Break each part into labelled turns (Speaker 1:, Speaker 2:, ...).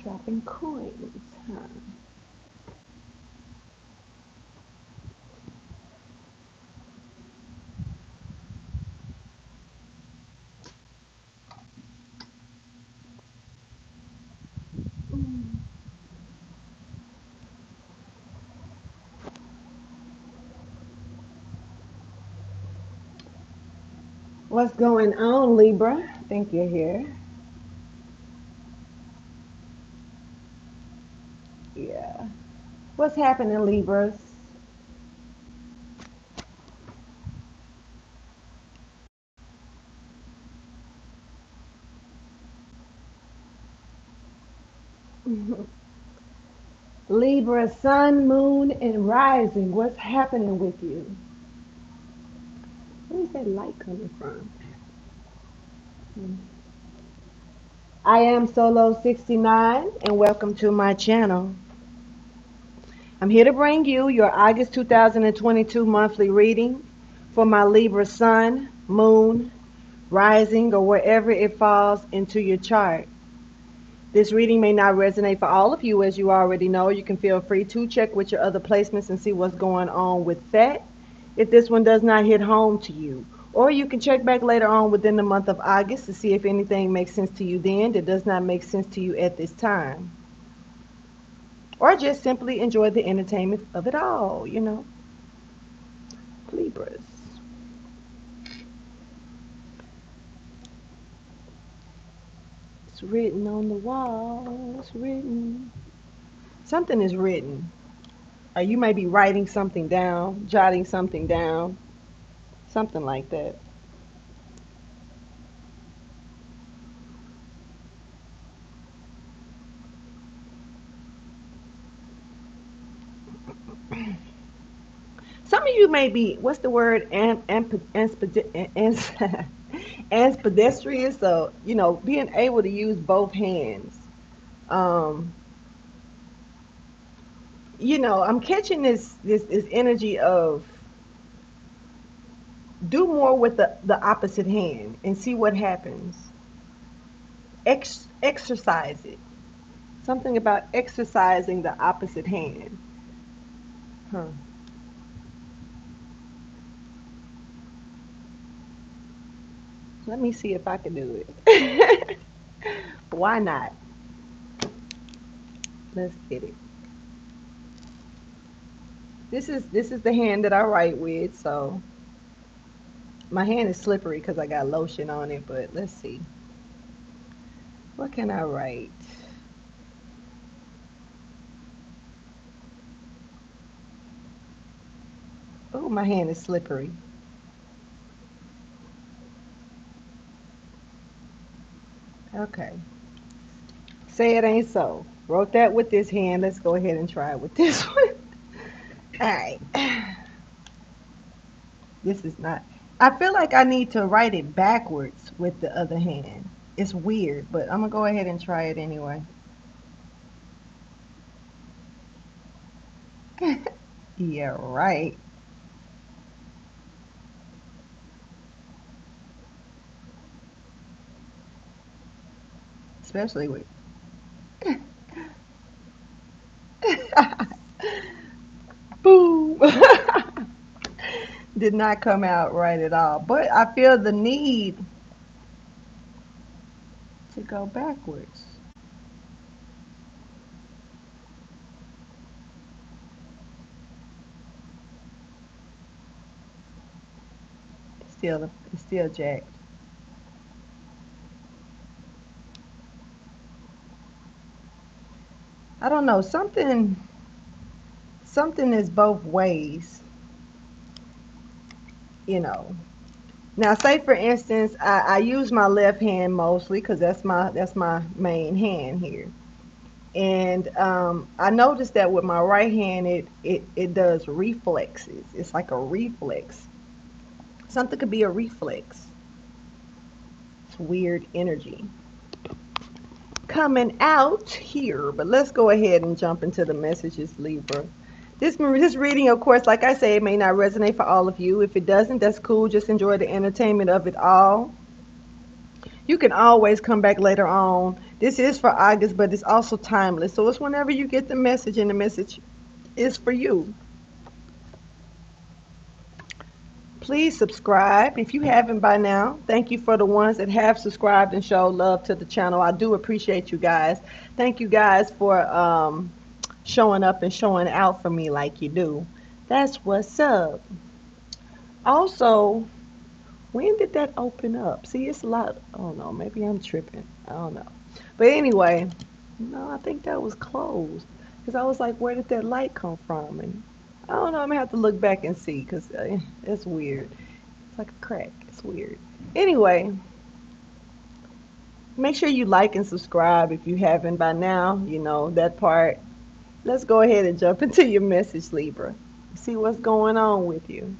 Speaker 1: Dropping coins, huh? What's going on, Libra? I think you're here. Yeah. What's happening, Libras? Libra, sun, moon, and rising. What's happening with you? Where's that light coming from? I am Solo 69, and welcome to my channel. I'm here to bring you your August 2022 monthly reading for my Libra sun, moon, rising, or wherever it falls into your chart. This reading may not resonate for all of you, as you already know. You can feel free to check with your other placements and see what's going on with that if this one does not hit home to you. Or you can check back later on within the month of August to see if anything makes sense to you then that does not make sense to you at this time. Or just simply enjoy the entertainment of it all, Libras. It's written on the wall. It's written. Something is written. Or you may be writing something down, jotting something down, something like that. Some of you may be, what's the word, pedestrian, so, being able to use both hands. Um, I'm catching this energy of do more with the opposite hand and see what happens. Exercise it. Something about exercising the opposite hand. Huh. Let me see if I can do it. Why not? Let's get it. This is the hand that I write with, so my hand is slippery because I got lotion on it, but let's see. What can I write? Oh, my hand is slippery. Okay. Say it ain't so. Wrote that with this hand. Let's go ahead and try it with this one. All right. This is not. I feel like I need to write it backwards with the other hand. It's weird, but I'm going to go ahead and try it anyway. Yeah, right. Especially with. Boom. Did not come out right at all. But I feel the need to go backwards. It's still jacked. I don't know. Something is both ways, you know. Now, say for instance, I use my left hand mostly because that's my main hand here. And I noticed that with my right hand, it does reflexes. It's like a reflex. Something could be a reflex. It's weird energy coming out here. But let's go ahead and jump into the messages, Libra. This reading, of course, like I say, it may not resonate for all of you. If it doesn't, that's cool. Just enjoy the entertainment of it all. You can always come back later on This is for August, but it's also timeless. So it's whenever you get the message, and the message is for you. Please subscribe if you haven't by now. Thank you for the ones that have subscribed and showed love to the channel. I do appreciate you guys. Thank you guys for showing up and showing out for me like you do. That's what's up. Also, when did that open up? See, it's a lot. Oh no, maybe I'm tripping. I don't know. But anyway, no, I think that was closed. Because I was like, where did that light come from? And I don't know. I'm going to have to look back and see because it's weird. It's like a crack. It's weird. Anyway, make sure you like and subscribe if you haven't by now. You know, that part. Let's go ahead and jump into your message, Libra. See what's going on with you.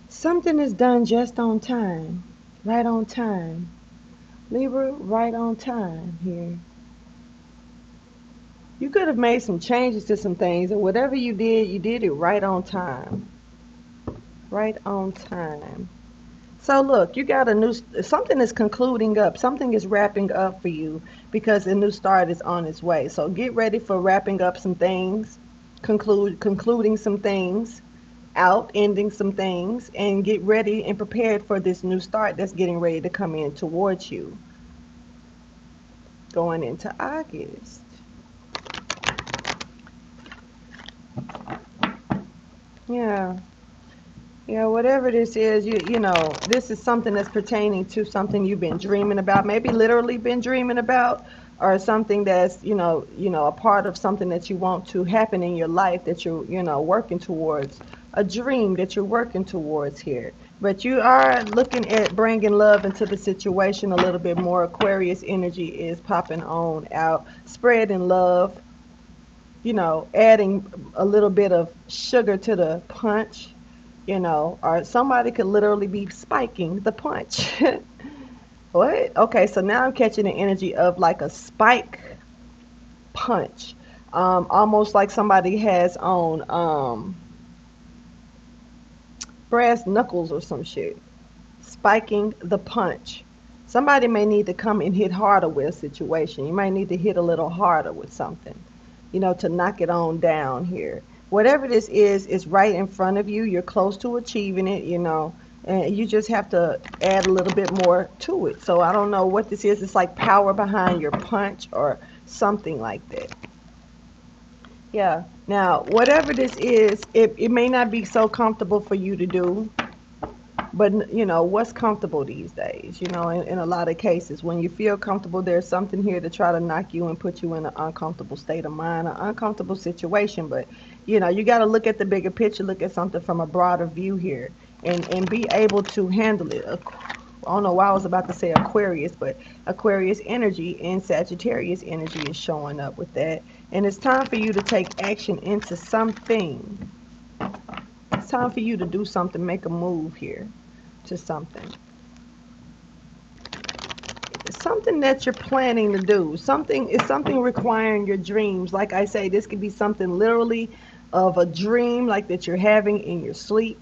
Speaker 1: Something is done just on time. Right on time. Libra, right on time here. You could have made some changes to some things, and whatever you did it right on time. Right on time. So look, you got a new, something is concluding up, something is wrapping up for you because a new start is on its way. So get ready for wrapping up some things, concluding some things, out, ending some things, and get ready and prepared for this new start that's getting ready to come in towards you. Going into August. Yeah. Yeah, whatever this is, you know, this is something that's pertaining to something you've been dreaming about, maybe literally been dreaming about, or something that's, a part of something that you want to happen in your life that you're, working towards, a dream that you're working towards here. But you are looking at bringing love into the situation a little bit more. Aquarius energy is popping on out, spreading love, adding a little bit of sugar to the punch, or somebody could literally be spiking the punch. What? Okay, so now I'm catching the energy of like a spike punch. Almost like somebody has on brass knuckles or some shit. Spiking the punch. Somebody may need to come and hit harder with a situation. You might need to hit a little harder with something, to knock it on down here. Whatever this is right in front of you. You're close to achieving it, and you just have to add a little bit more to it. So I don't know what this is. It's like power behind your punch or something like that. Yeah. Now, whatever this is, it may not be so comfortable for you to do. But what's comfortable these days? In a lot of cases, when you feel comfortable, there's something here to try to knock you and put you in an uncomfortable state of mind, an uncomfortable situation. But you got to look at the bigger picture, look at something from a broader view here, and be able to handle it. I don't know why I was about to say Aquarius, but Aquarius energy and Sagittarius energy is showing up with that. And it's time for you to take action into something. It's time for you to do something, make a move here to something. Something that you're planning to do. Something requiring your dreams. Like I say, this could be something literally of a dream like that you're having in your sleep.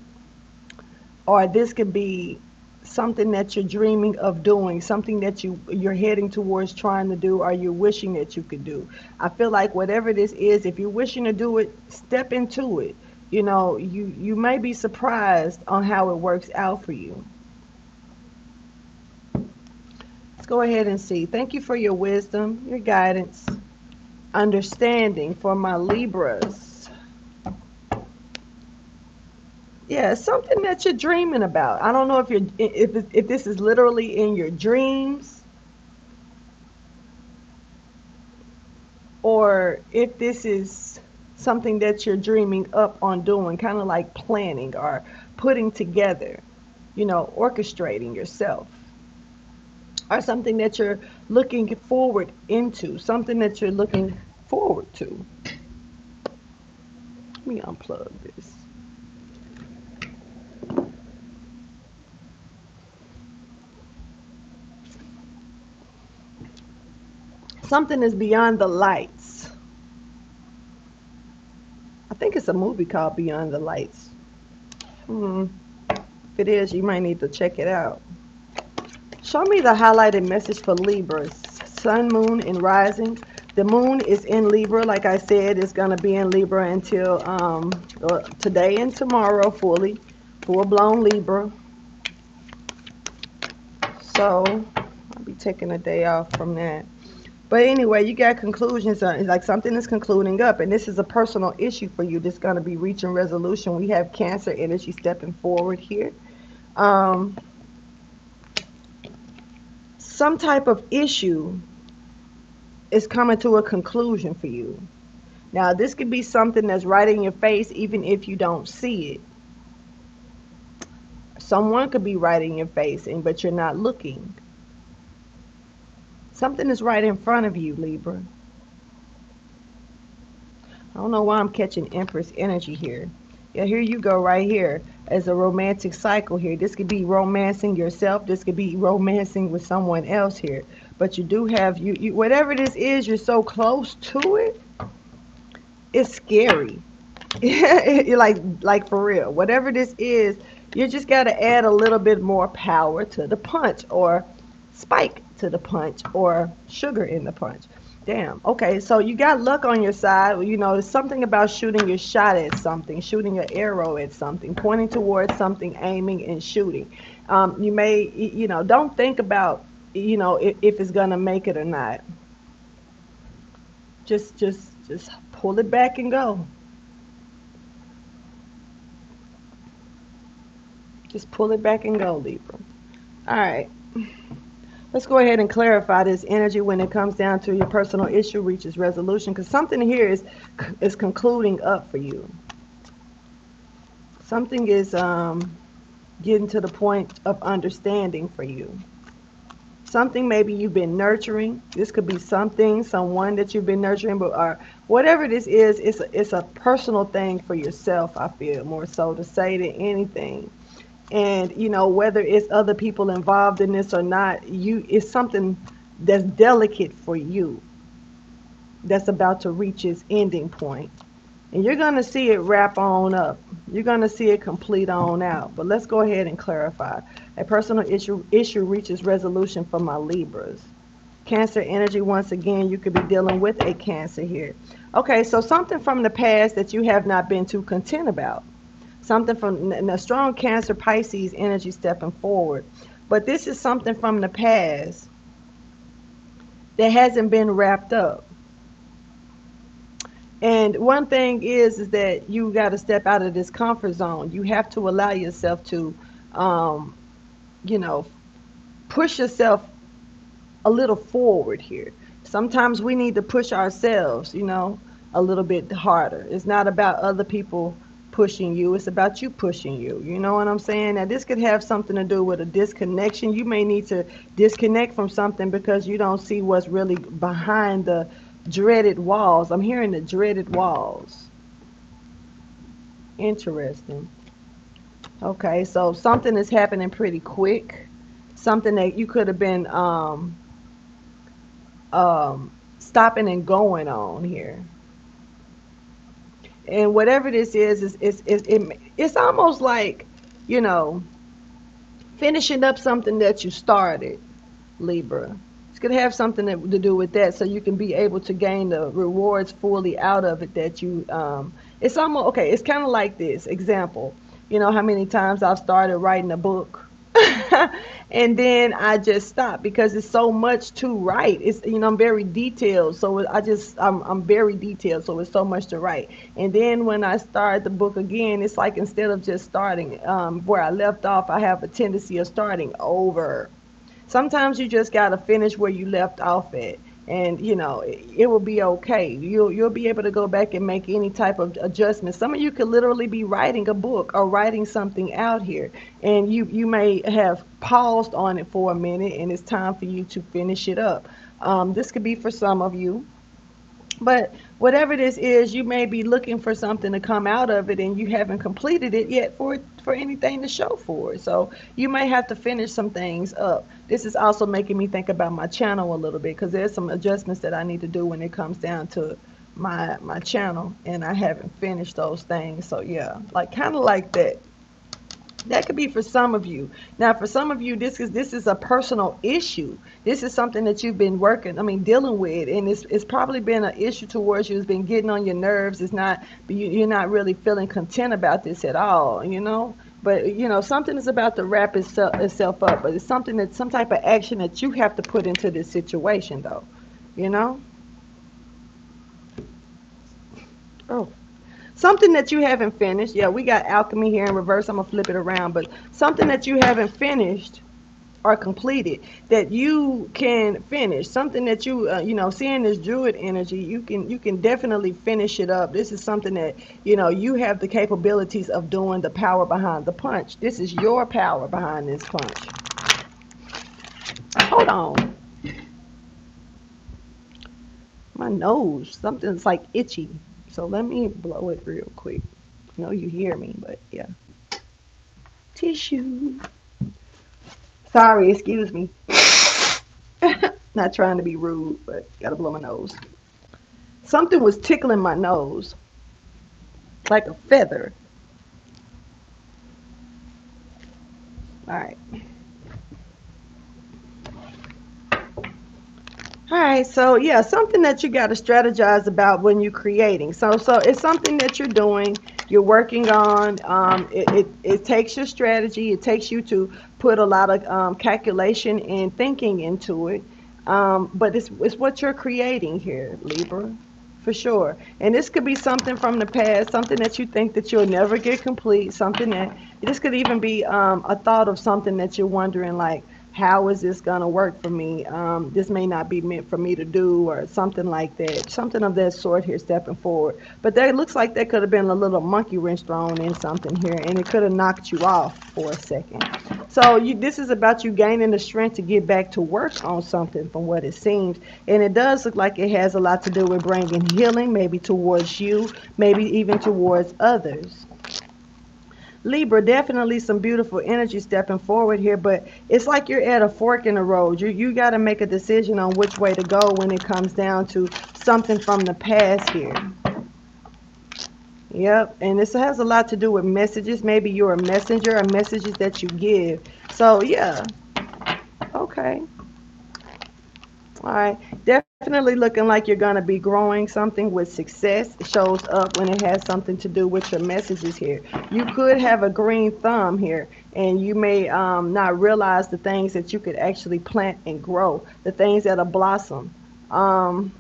Speaker 1: Or this could be something that you're dreaming of doing, something that you're heading towards trying to do, or you're wishing that you could do. I feel like whatever this is, if you're wishing to do it, step into it. You may be surprised on how it works out for you. Let's go ahead and see. Thank you for your wisdom, your guidance, understanding for my Libras. Yeah, something that you're dreaming about. I don't know if this is literally in your dreams, or if this is something that you're dreaming up on doing, kind of like planning or putting together, orchestrating yourself, or something that you're looking forward into, something that you're looking forward to. Let me unplug this. Something is beyond the lights. I think it's a movie called Beyond the Lights. If it is, you might need to check it out. Show me the highlighted message for Libras. Sun, moon, and rising. The moon is in Libra. Like I said, it's going to be in Libra until today and tomorrow fully. Full-blown Libra. So, I'll be taking a day off from that. But anyway, you got conclusions. It's like something is concluding up. And this is a personal issue for you that's going to be reaching resolution. We have Cancer energy stepping forward here. Um, some type of issue is coming to a conclusion for you. Now, this could be something that's right in your face, even if you don't see it. Someone could be right in your face, but you're not looking. Something is right in front of you, Libra. I don't know why I'm catching Empress energy here. Yeah, here you go right here as a romantic cycle here. This could be romancing yourself. This could be romancing with someone else here. But you do have, you whatever this is, you're so close to it. It's scary. You're like for real. Whatever this is, you just got to add a little bit more power to the punch, or spike to the punch, or sugar in the punch. Damn. Okay, so you got luck on your side. You know, it's something about shooting your shot at something, shooting an arrow at something, pointing towards something, aiming and shooting. You may, don't think about, if it's gonna make it or not. Just pull it back and go. Just pull it back and go, Libra. All right. Let's go ahead and clarify this energy when it comes down to your personal issue reaches resolution, because something here is concluding up for you. Something is getting to the point of understanding for you. Something maybe you've been nurturing. This could be something, someone that you've been nurturing, but or whatever this is, it's a personal thing for yourself. I feel more so to say than anything. And whether it's other people involved in this or not, it's something that's delicate for you, that's about to reach its ending point, and you're going to see it wrap on up. You're going to see it complete on out. But let's go ahead and clarify. A personal issue reaches resolution for my Libras. Cancer energy, once again, you could be dealing with a Cancer here. Okay, so something from the past that you have not been too content about. Something from a strong Cancer Pisces energy stepping forward. But this is something from the past that hasn't been wrapped up. And one thing is that you got to step out of this comfort zone. You have to allow yourself to, you know, push yourself a little forward here. Sometimes we need to push ourselves, a little bit harder. It's not about other people pushing you. It's about you pushing you. You know what I'm saying? Now, this could have something to do with a disconnection. You may need to disconnect from something because you don't see what's really behind the dreaded walls. I'm hearing the dreaded walls. Interesting. Okay, so something is happening pretty quick. Something that you could have been stopping and going on here. And whatever this is it's almost like, finishing up something that you started, Libra. It's going to have something to do with that, so you can be able to gain the rewards fully out of it that you, it's almost, okay, it's kind of like this. Example, how many times I've started writing a book and then I just stop because it's so much to write. It's, I'm very detailed, so I'm very detailed, so it's so much to write. And then when I start the book again, it's like instead of just starting where I left off, I have a tendency of starting over. Sometimes you just got to finish where you left off at, and it will be okay. You'll be able to go back and make any type of adjustment. Some of you could literally be writing a book or writing something out here, and you may have paused on it for a minute, and it's time for you to finish it up. This could be for some of you. But whatever this is, you may be looking for something to come out of it, and you haven't completed it yet for anything to show for it. So you may have to finish some things up. This is also making me think about my channel a little bit, because there's some adjustments that I need to do when it comes down to my channel, and I haven't finished those things. So yeah, like kind of like that. That could be for some of you. Now, for some of you, this is a personal issue. This is something that you've been dealing with, and it's probably been an issue towards you. It's been getting on your nerves. It's not you're not really feeling content about this at all, you know. But something is about to wrap itself up. But it's something that some type of action that you have to put into this situation, though. You know. Oh. Something that you haven't finished. Yeah, we got alchemy here in reverse. I'm going to flip it around. But something that you haven't finished or completed that you can finish. Something that seeing this druid energy, you can definitely finish it up. This is something that, you have the capabilities of doing, the power behind the punch. This is your power behind this punch. Hold on. My nose, something's like itchy. So let me blow it real quick. I know you hear me, but yeah. Tissue. Sorry, excuse me. Not trying to be rude, but gotta blow my nose. Something was tickling my nose, like a feather. All right. All right, so yeah, something that you got to strategize about when you're creating. So it's something that you're doing, you're working on. It takes your strategy. It takes you to put a lot of calculation and thinking into it. But it's what you're creating here, Libra, for sure. And this could be something from the past, something that you think that you'll never get complete, something that this could even be a thought of something that you're wondering like, how is this going to work for me? This may not be meant for me to do, or something like that. Something of that sort here, stepping forward. But there looks like there could have been a little monkey wrench thrown in something here, and it could have knocked you off for a second. So this is about you gaining the strength to get back to work on something, from what it seems. And it does look like it has a lot to do with bringing healing, maybe towards you, maybe even towards others. Libra, definitely some beautiful energy stepping forward here, but it's like you're at a fork in the road. You got to make a decision on which way to go when it comes down to something from the past here. Yep, and this has a lot to do with messages. Maybe you're a messenger, or messages that you give. So yeah, okay. All right, definitely looking like you're going to be growing something with success. It shows up when it has something to do with your messages here. You could have a green thumb here, and you may not realize the things that you could actually plant and grow, the things that will blossom. Um,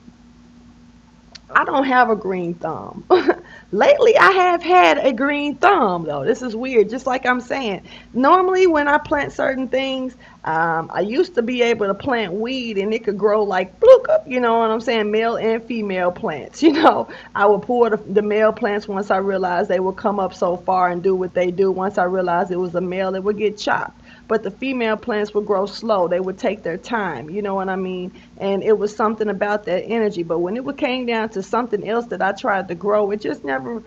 Speaker 1: I don't have a green thumb. Lately, I have had a green thumb, though. This is weird. Just like I'm saying, normally when I plant certain things, I used to be able to plant weed and it could grow like bloop up, you know what I'm saying? Male and female plants. I would pull the male plants once I realized they would come up so far and do what they do. Once I realized it was a male, it would get chopped. But the female plants would grow slow. They would take their time, you know what I mean? And it was something about that energy. But when it came down to something else that I tried to grow, it just never,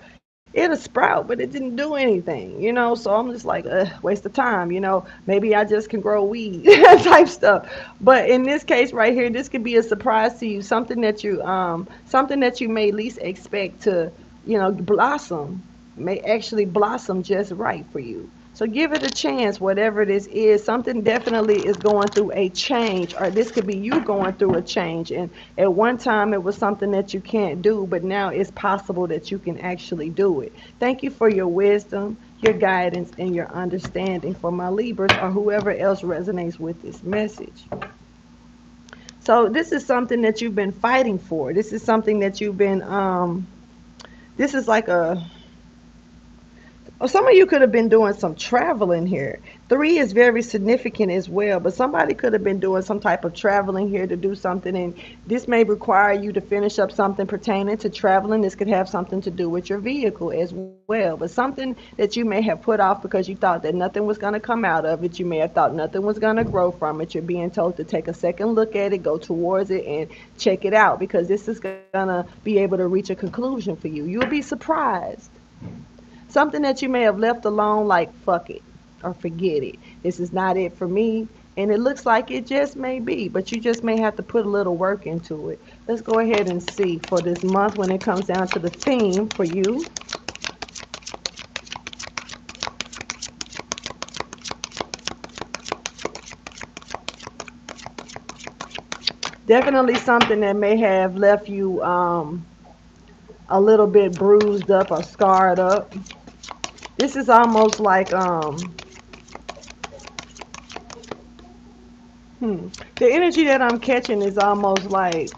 Speaker 1: it'll sprout, but it didn't do anything, you know? So I'm just like, waste of time, you know? Maybe I just can grow weed type stuff. But in this case right here, this could be a surprise to you, something that you may least expect to, blossom, may actually blossom just right for you. So give it a chance, whatever this is. Something definitely is going through a change, or this could be you going through a change. And at one time it was something that you can't do, but now it's possible that you can actually do it. Thank you for your wisdom, your guidance, and your understanding for my Libras, or whoever else resonates with this message. So this is something that you've been fighting for. This is something that you've been, this is like a, or some of you could have been doing some traveling here. 3 is very significant as well, but somebody could have been doing some type of traveling here to do something, and this may require you to finish up something pertaining to traveling. This could have something to do with your vehicle as well, but something that you may have put off because you thought that nothing was going to come out of it. You may have thought nothing was going to grow from it. You're being told to take a second look at it, go towards it, and check it out, because this is going to be able to reach a conclusion for you. You'll be surprised. Something that you may have left alone, like fuck it or forget it. This is not it for me. And it looks like it just may be, but you just may have to put a little work into it. Let's go ahead and see for this month when it comes down to the theme for you. Definitely something that may have left you a little bit bruised up or scarred up. This is almost like the energy that I'm catching is almost like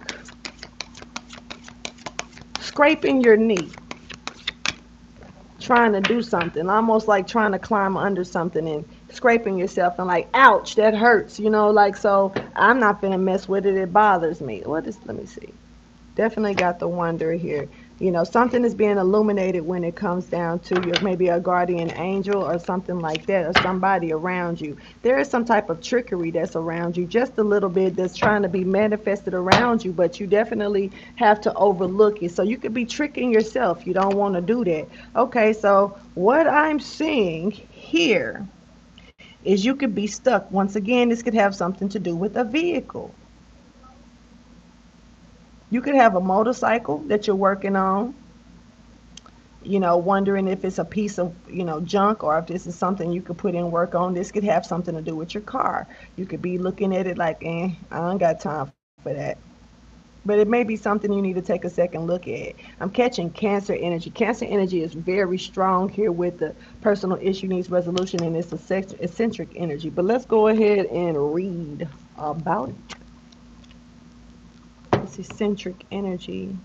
Speaker 1: scraping your knee, trying to do something, almost like trying to climb under something and scraping yourself and like, ouch, that hurts, like, so I'm not gonna mess with it. It bothers me. What is, let me see. Definitely got the wonder here. Something is being illuminated when it comes down to your maybe a guardian angel or something like that, or somebody around you. There is some type of trickery that's around you, just a little bit, that's trying to be manifested around you, but you definitely have to overlook it. So you could be tricking yourself. You don't want to do that. Okay, so what I'm seeing here is you could be stuck. Once again, this could have something to do with a vehicle. You could have a motorcycle that you're working on, wondering if it's a piece of, junk, or if this is something you could put in work on. This could have something to do with your car. You could be looking at it like, I don't got time for that. But it may be something you need to take a second look at. I'm catching Cancer energy. Cancer energy is very strong here with the personal issue needs resolution, and it's a eccentric energy. But let's go ahead and read about it. It's eccentric energy.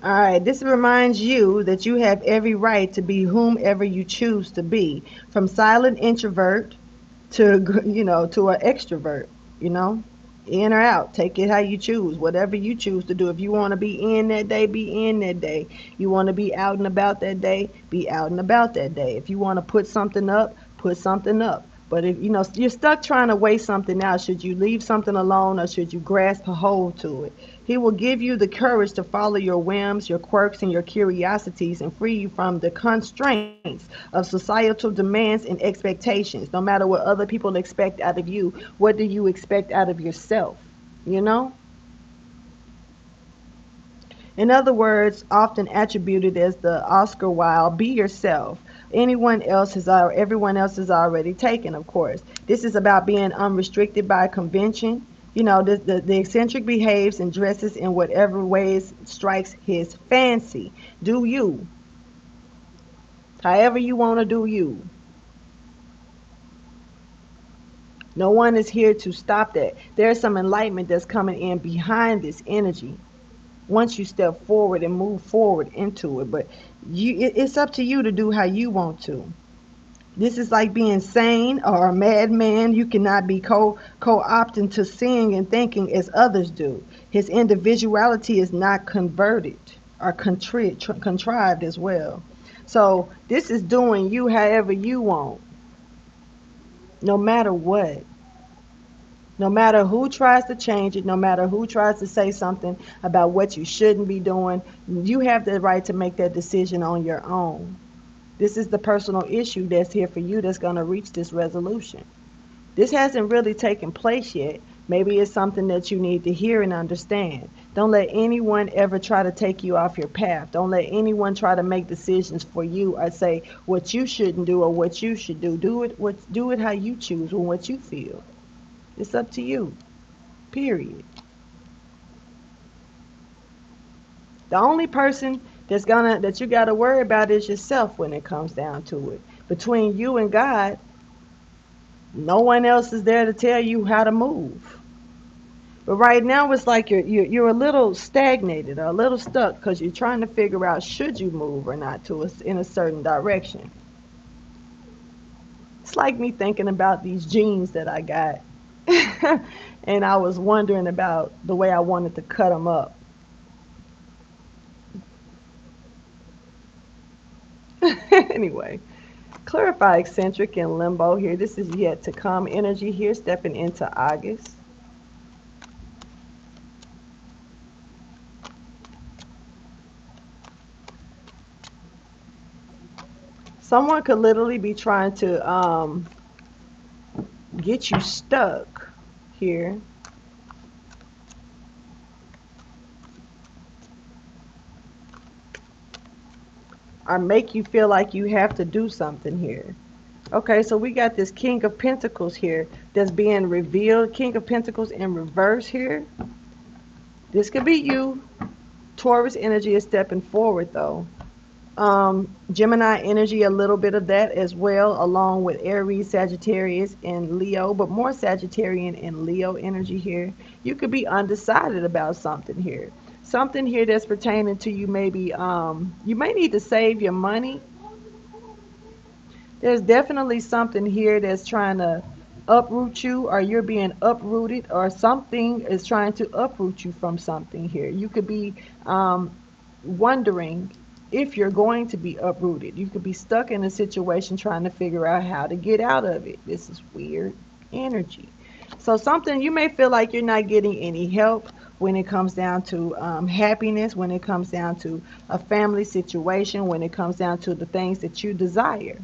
Speaker 1: All right, this reminds you that you have every right to be whomever you choose to be, from silent introvert to, to an extrovert, you know, in or out. Take it how you choose, whatever you choose to do. If you want to be in that day, be in that day. You want to be out and about that day, be out and about that day. If you want to put something up, put something up. But if you're stuck trying to weigh something out, should you leave something alone or should you grasp a hold to it? He will give you the courage to follow your whims, your quirks, and your curiosities, and free you from the constraints of societal demands and expectations. No matter what other people expect out of you, what do you expect out of yourself? You know? In other words, often attributed as the Oscar Wilde, be yourself. Everyone else is already taken, of course. This is about being unrestricted by convention. The eccentric behaves and dresses in whatever ways strikes his fancy. Do you, however you want to do you. No one is here to stop that. There's some enlightenment that's coming in behind this energy once you step forward and move forward into it. But it's up to you to do how you want to. This is like being sane or a madman. You cannot be co-opting to seeing and thinking as others do. His individuality is not converted or contrived as well. So this is doing you however you want, no matter what. No matter who tries to change it, no matter who tries to say something about what you shouldn't be doing, you have the right to make that decision on your own. This is the personal issue that's here for you that's going to reach this resolution. This hasn't really taken place yet. Maybe it's something that you need to hear and understand. Don't let anyone ever try to take you off your path. Don't let anyone try to make decisions for you or say what you shouldn't do or what you should do. Do it how you choose and what you feel. It's up to you. Period. The only person that you gotta worry about is yourself when it comes down to it. Between you and God, no one else is there to tell you how to move. But right now it's like you're a little stagnated or a little stuck because you're trying to figure out should you move or not in a certain direction. It's like me thinking about these jeans that I got, and I was wondering about the way I wanted to cut them up. Anyway, clarify eccentric and limbo here. This is yet to come energy here, stepping into August. Someone could literally be trying to get you stuck here. or make you feel like you have to do something here. Okay, so we got this King of Pentacles here that's being revealed. King of Pentacles in reverse here. This could be you. Taurus energy is stepping forward though. Gemini energy, a little bit of that as well, along with Aries, Sagittarius, and Leo, but more Sagittarian and Leo energy here. You could be undecided about something here. Something here that's pertaining to you, maybe you may need to save your money. There's definitely something here that's trying to uproot you, or you're being uprooted, or something is trying to uproot you from something here. You could be wondering if you're going to be uprooted. You could be stuck in a situation trying to figure out how to get out of it. This is weird energy. So something, you may feel like you're not getting any help when it comes down to happiness, when it comes down to a family situation, when it comes down to the things that you desire.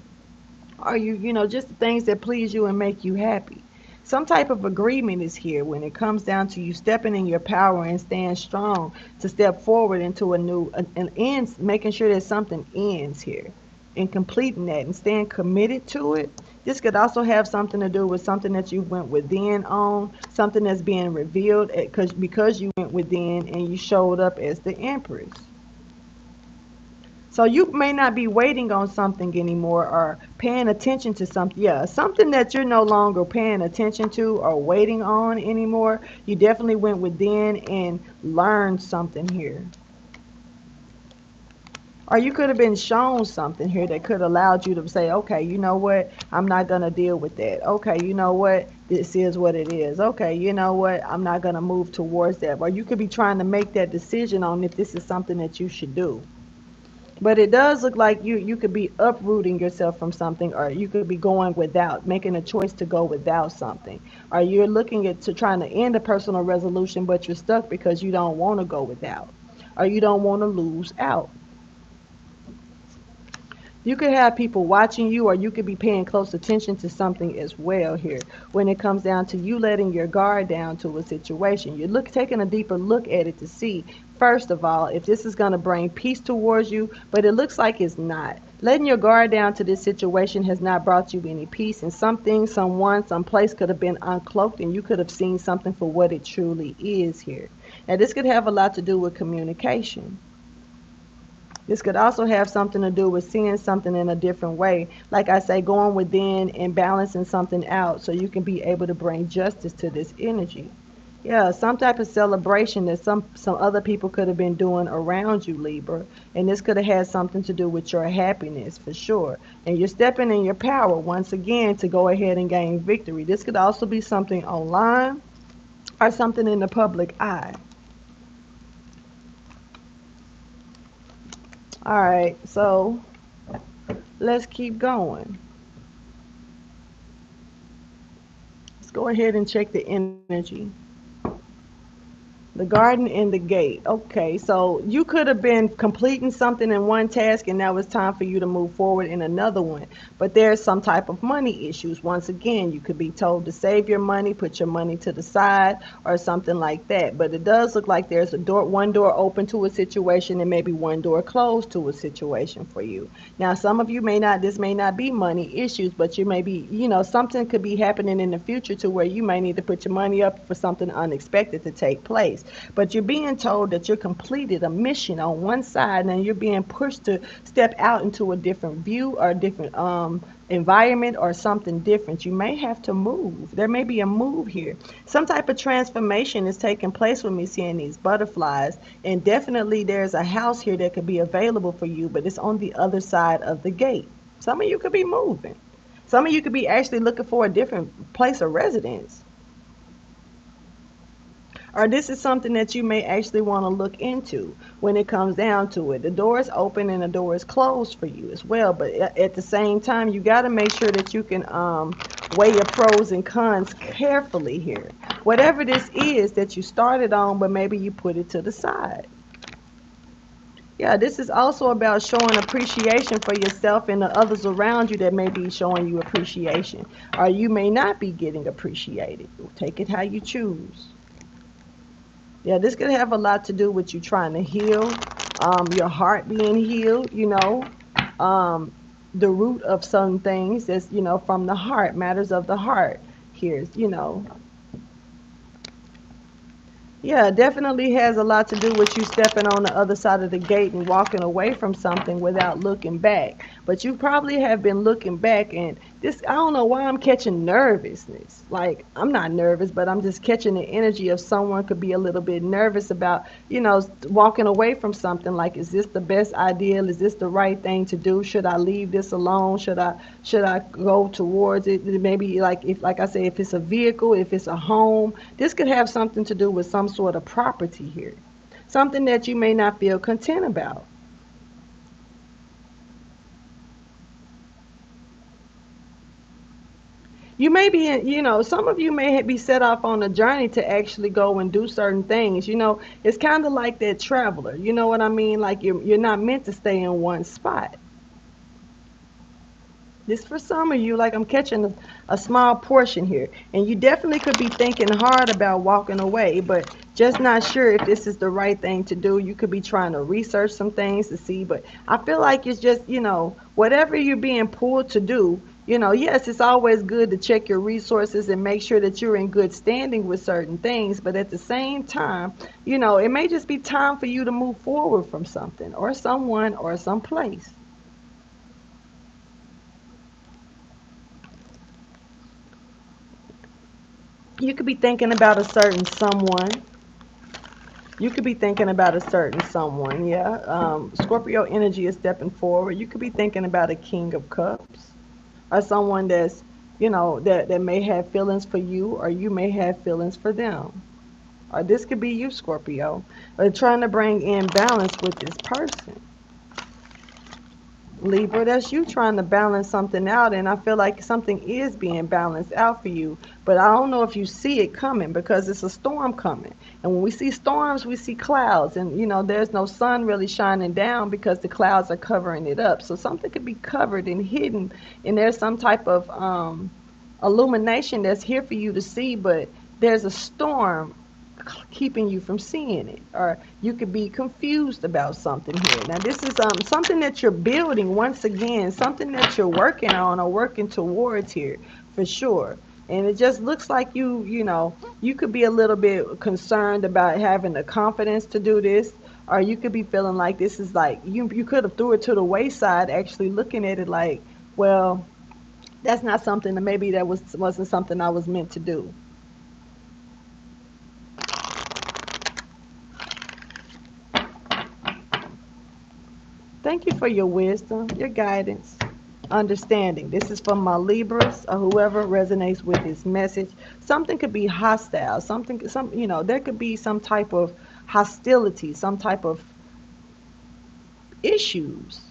Speaker 1: Or just the things that please you and make you happy. Some type of agreement is here when it comes down to you stepping in your power and staying strong to step forward into a new, an ends, making sure that something ends here and completing that and staying committed to it. This could also have something to do with something that you went within on, something that's being revealed because you went within and you showed up as the Empress. So you may not be waiting on something anymore or paying attention to something. Yeah, something that you're no longer paying attention to or waiting on anymore. You definitely went within and learned something here. Or you could have been shown something here that could have allowed you to say, okay, you know what? I'm not going to deal with that. Okay, you know what? This is what it is. Okay, you know what? I'm not going to move towards that. Or you could be trying to make that decision on if this is something that you should do. But it does look like you could be uprooting yourself from something, or you could be going without, making a choice to go without something. Or you're looking at to trying to end a personal resolution, but you're stuck because you don't want to go without, or you don't want to lose out. You could have people watching you, or you could be paying close attention to something as well here when it comes down to you letting your guard down to a situation. You're taking a deeper look at it to see, first of all, if this is going to bring peace towards you, but it looks like it's not. Letting your guard down to this situation has not brought you any peace, and something, someone, someplace could have been uncloaked, and you could have seen something for what it truly is here. Now, this could have a lot to do with communication. This could also have something to do with seeing something in a different way. Like I say, going within and balancing something out so you can be able to bring justice to this energy. Yeah, some type of celebration that some other people could have been doing around you, Libra. And this could have had something to do with your happiness for sure. And you're stepping in your power once again to go ahead and gain victory. This could also be something online or something in the public eye. All right, so let's keep going. Let's go ahead and check the energy. The garden and the gate. Okay, so you could have been completing something in one task and now it's time for you to move forward in another one. But there's some type of money issues. Once again, you could be told to save your money, put your money to the side or something like that. But it does look like there's one door open to a situation and maybe one door closed to a situation for you. Now, some of you this may not be money issues, but you may be, something could be happening in the future to where you may need to put your money up for something unexpected to take place. But you're being told that you're completed a mission on one side and you're being pushed to step out into a different view or a different environment or something different. You may have to move. There may be a move here. Some type of transformation is taking place with me seeing these butterflies. And definitely there's a house here that could be available for you, but it's on the other side of the gate. Some of you could be moving. Some of you could be actually looking for a different place of residence. Or this is something that you may actually want to look into when it comes down to it. The door is open and the door is closed for you as well. But at the same time, you got to make sure that you can weigh your pros and cons carefully here. Whatever this is that you started on, but maybe you put it to the side. Yeah, this is also about showing appreciation for yourself and the others around you that may be showing you appreciation. Or you may not be getting appreciated. Take it how you choose. Yeah, this could have a lot to do with you trying to heal, your heart being healed, the root of some things that's, from the heart, matters of the heart. Here's, yeah, definitely has a lot to do with you stepping on the other side of the gate and walking away from something without looking back. But you probably have been looking back, and this, I don't know why I'm catching nervousness. Like, I'm not nervous, but I'm just catching the energy of someone could be a little bit nervous about, walking away from something. Like, is this the best idea? Is this the right thing to do? Should I leave this alone? Should I go towards it? Maybe, like, if, like I say, if it's a vehicle, if it's a home, this could have something to do with some sort of property here, something that you may not feel content about. You may be in, some of you may be set off on a journey to actually go and do certain things. It's kind of like that traveler. You know what I mean? Like, you're not meant to stay in one spot. This for some of you, like, I'm catching a small portion here. And you definitely could be thinking hard about walking away, but just not sure if this is the right thing to do. You could be trying to research some things to see, but I feel like it's just, whatever you're being pulled to do, yes, it's always good to check your resources and make sure that you're in good standing with certain things, but at the same time, it may just be time for you to move forward from something or someone or some place. You could be thinking about a certain someone. You could be thinking about a certain someone, yeah. Scorpio energy is stepping forward. You could be thinking about a King of Cups or someone that's, that may have feelings for you, or you may have feelings for them. Or this could be you, Scorpio, or trying to bring in balance with this person. Libra, that's you trying to balance something out, and I feel like something is being balanced out for you, but I don't know if you see it coming because it's a storm coming. And when we see storms, we see clouds, and there's no sun really shining down because the clouds are covering it up. So something could be covered and hidden, and there's some type of illumination that's here for you to see, but there's a storm keeping you from seeing it, or you could be confused about something here. Now this is something that you're building, once again, something that you're working on or working towards here for sure. And it just looks like you could be a little bit concerned about having the confidence to do this, or you could be feeling like this is like you could have threw it to the wayside, actually looking at it like, well, that's not something that maybe that wasn't something I was meant to do. Thank you for your wisdom, your guidance, understanding. This is from my Libras or whoever resonates with this message. Something could be hostile. There could be some type of hostility, some type of issues.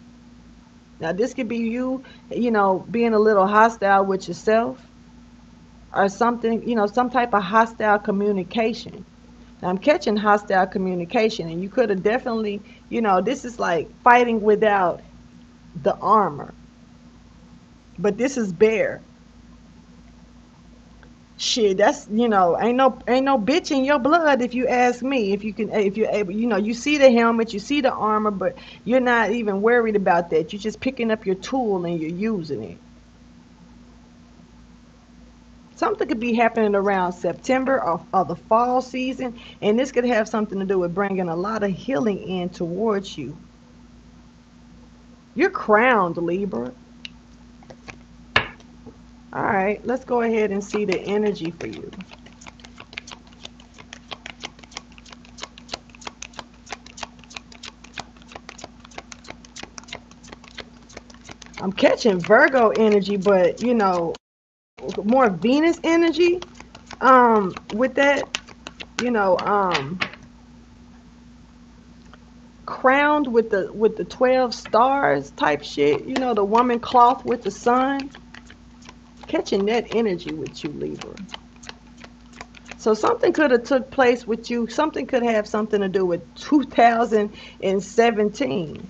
Speaker 1: Now, this could be you, being a little hostile with yourself, or something, some type of hostile communication. Now, I'm catching hostile communication, and you could have definitely, this is like fighting without the armor, but this is bare. Shit, that's, ain't no bitch in your blood, if you ask me. If you're able, you see the helmet, you see the armor, but you're not even worried about that. You're just picking up your tool and you're using it. Something could be happening around September, or the fall season, and this could have something to do with bringing a lot of healing in towards you. You're crowned, Libra. All right, let's go ahead and see the energy for you. I'm catching Virgo energy, but more Venus energy. With that, you know, um, crowned with the 12 stars type shit. The woman cloth with the sun. Catching that energy with you, Libra. So something could have took place with you. Something could have something to do with 2017.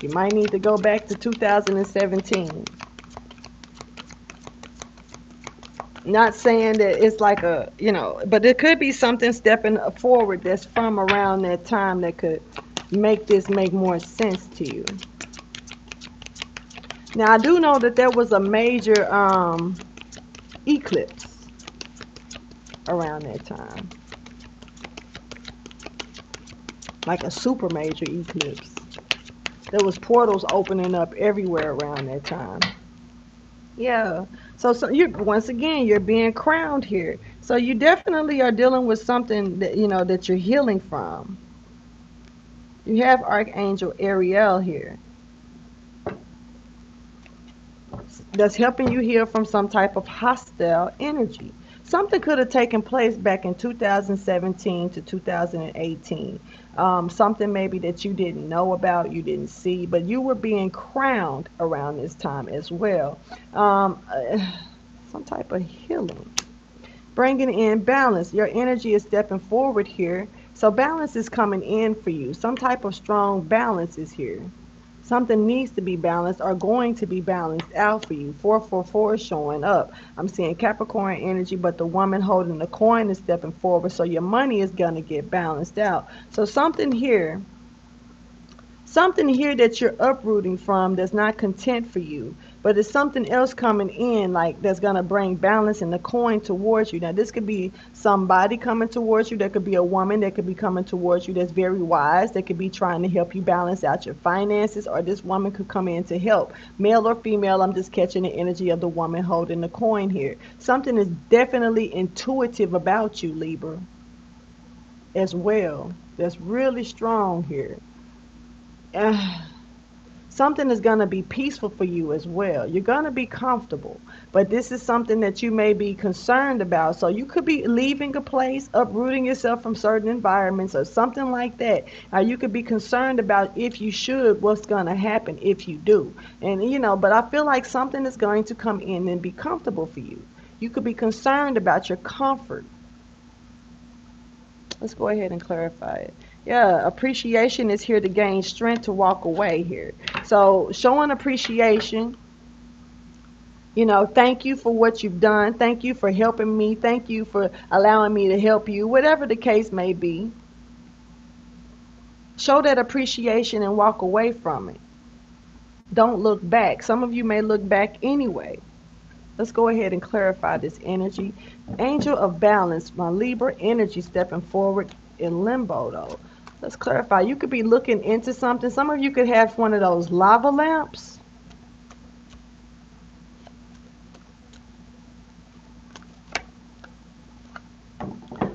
Speaker 1: You might need to go back to 2017. Not saying that it's like but it could be something stepping forward that's from around that time that could, make this make more sense to you. Now, I do know that there was a major eclipse around that time. Like a super major eclipse. There was portals opening up everywhere around that time. Yeah. So you, once again, you're being crowned here. So you definitely are dealing with something that that you're healing from. You have Archangel Ariel here. That's helping you heal from some type of hostile energy. Something could have taken place back in 2017 to 2018. Something maybe that you didn't know about, you didn't see, but you were being crowned around this time as well. Some type of healing. Bringing in balance. Your energy is stepping forward here. So balance is coming in for you. Some type of strong balance is here. Something needs to be balanced or going to be balanced out for you. 444 is showing up. I'm seeing Capricorn energy, but the woman holding the coin is stepping forward. So your money is going to get balanced out. So something here that you're uprooting from that's not content for you, but it's something else coming in like that's going to bring balance in the coin towards you. Now this could be somebody coming towards you. There could be a woman that could be coming towards you that's very wise, that could be trying to help you balance out your finances, or this woman could come in to help, male or female. I'm just catching the energy of the woman holding the coin here. Something is definitely intuitive about you, Libra, as well. That's really strong here. Something is going to be peaceful for you as well. You're going to be comfortable, but this is something that you may be concerned about. So you could be leaving a place, uprooting yourself from certain environments or something like that. You could be concerned about if you should, what's going to happen if you do. And but I feel like something is going to come in and be comfortable for you. You could be concerned about your comfort. Let's go ahead and clarify it. Yeah, appreciation is here to gain strength to walk away here. So showing appreciation, thank you for what you've done. Thank you for helping me. Thank you for allowing me to help you. Whatever the case may be, show that appreciation and walk away from it. Don't look back. Some of you may look back anyway. Let's go ahead and clarify this energy. Angel of balance, my Libra energy stepping forward in limbo though. Let's clarify. You could be looking into something. Some of you could have one of those lava lamps.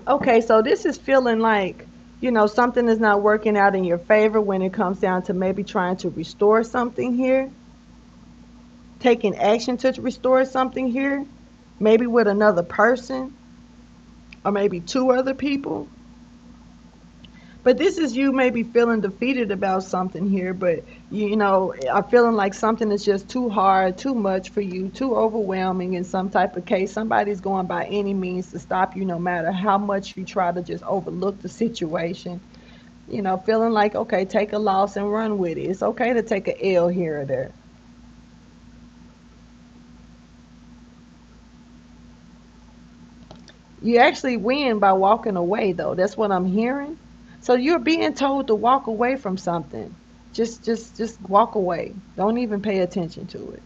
Speaker 1: Okay, so this is feeling like, something is not working out in your favor when it comes down to maybe trying to restore something here. Taking action to restore something here. Maybe with another person. Or maybe two other people. But this is you maybe feeling defeated about something here, but I'm feeling like something is just too hard, too much for you, too overwhelming in some type of case. Somebody's going by any means to stop you, no matter how much you try to just overlook the situation. Feeling like, okay, take a loss and run with it. It's okay to take a L here or there. You actually win by walking away, though. That's what I'm hearing. So you're being told to walk away from something. Just walk away. Don't even pay attention to it.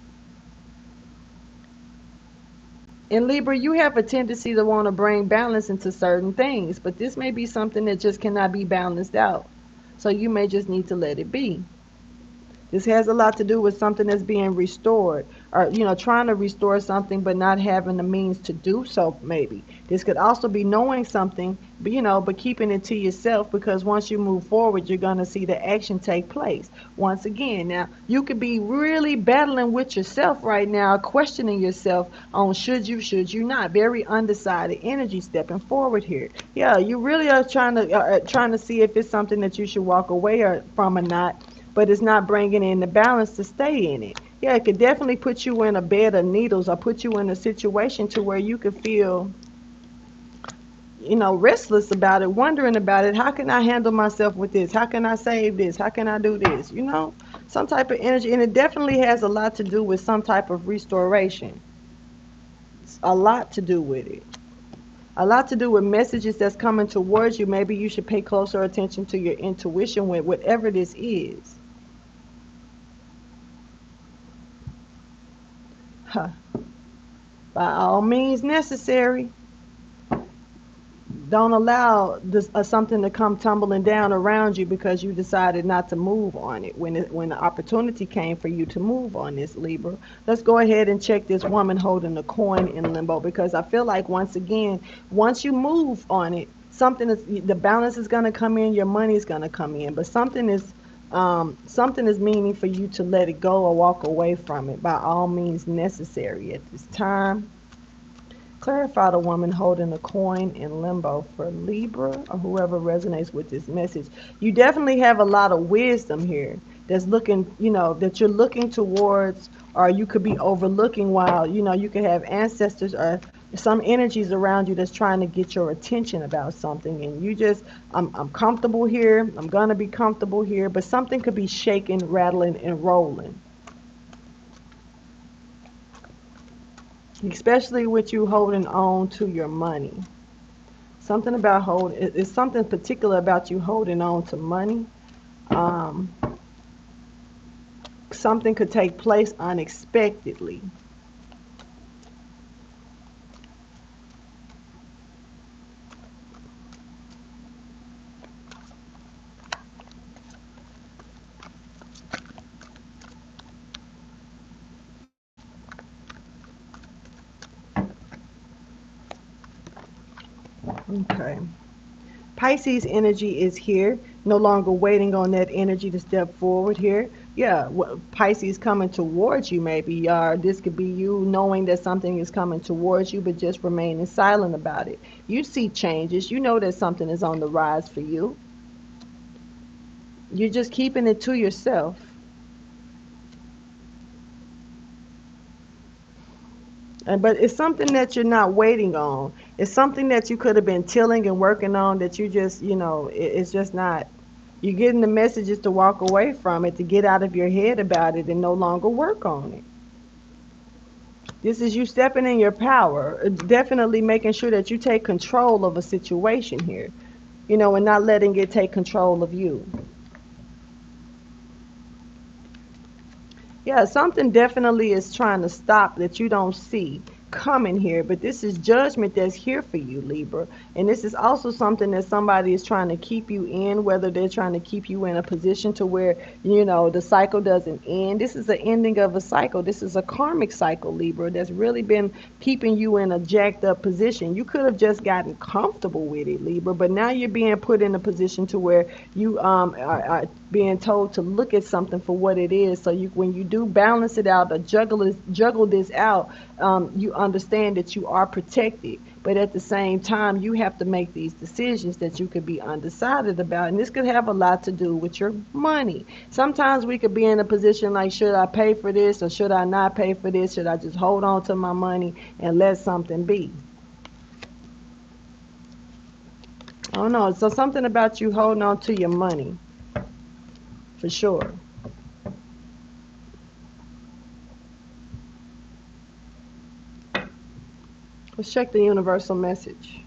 Speaker 1: In Libra, you have a tendency to want to bring balance into certain things, but this may be something that just cannot be balanced out. So you may just need to let it be. This has a lot to do with something that's being restored, or trying to restore something but not having the means to do so. Maybe this could also be knowing something, but keeping it to yourself, because once you move forward, you're going to see the action take place. Once again, now you could be really battling with yourself right now, questioning yourself on should you not. Very undecided energy stepping forward here. Yeah, you really are trying to see if it's something that you should walk away from or not, but it's not bringing in the balance to stay in it. Yeah, it could definitely put you in a bed of needles, or put you in a situation to where you could feel, restless about it, wondering about it. How can I handle myself with this? How can I save this? How can I do this? Some type of energy. And it definitely has a lot to do with some type of restoration. It's a lot to do with it. A lot to do with messages that's coming towards you. Maybe you should pay closer attention to your intuition with whatever this is. Huh. By all means necessary. Don't allow this something to come tumbling down around you because you decided not to move on it when the opportunity came for you to move on this, Libra. Let's go ahead and check this woman holding the coin in limbo, because I feel like once again, once you move on it, the balance is going to come in, your money is going to come in, but something is meaning for you to let it go or walk away from it by all means necessary at this time. Clarify the woman holding a coin in limbo for Libra or whoever resonates with this message. You definitely have a lot of wisdom here that's looking, that you're looking towards, or you could be overlooking while, you could have ancestors or some energies around you that's trying to get your attention about something. And you just, I'm comfortable here. I'm going to be comfortable here. But something could be shaking, rattling, and rolling. Especially with you holding on to your money. Something about it's something particular about you holding on to money. Um, Something could take place unexpectedly. Okay. Pisces energy is here, no longer waiting on that energy to step forward here. Yeah, Pisces coming towards you maybe. This could be you knowing that something is coming towards you, but just remaining silent about it. You see changes. You know that something is on the rise for you. You're just keeping it to yourself. But it's something that you're not waiting on. It's something that you could have been tilling and working on that you just, it's just not. You're getting the messages to walk away from it, to get out of your head about it and no longer work on it. This is you stepping in your power, definitely making sure that you take control of a situation here, and not letting it take control of you. Yeah, something definitely is trying to stop that you don't see coming here, but this is judgment that's here for you, Libra. And this is also something that somebody is trying to keep you in, whether they're trying to keep you in a position to where, the cycle doesn't end. This is the ending of a cycle. This is a karmic cycle, Libra, that's really been keeping you in a jacked up position. You could have just gotten comfortable with it, Libra, but now you're being put in a position to where you are being told to look at something for what it is. So when you do balance it out or juggle this out, you understand that you are protected. But at the same time, you have to make these decisions that you could be undecided about. And this could have a lot to do with your money. Sometimes we could be in a position like, should I pay for this or should I not pay for this? Should I just hold on to my money and let something be? I don't know. So something about you holding on to your money, for sure. Let's check the universal message.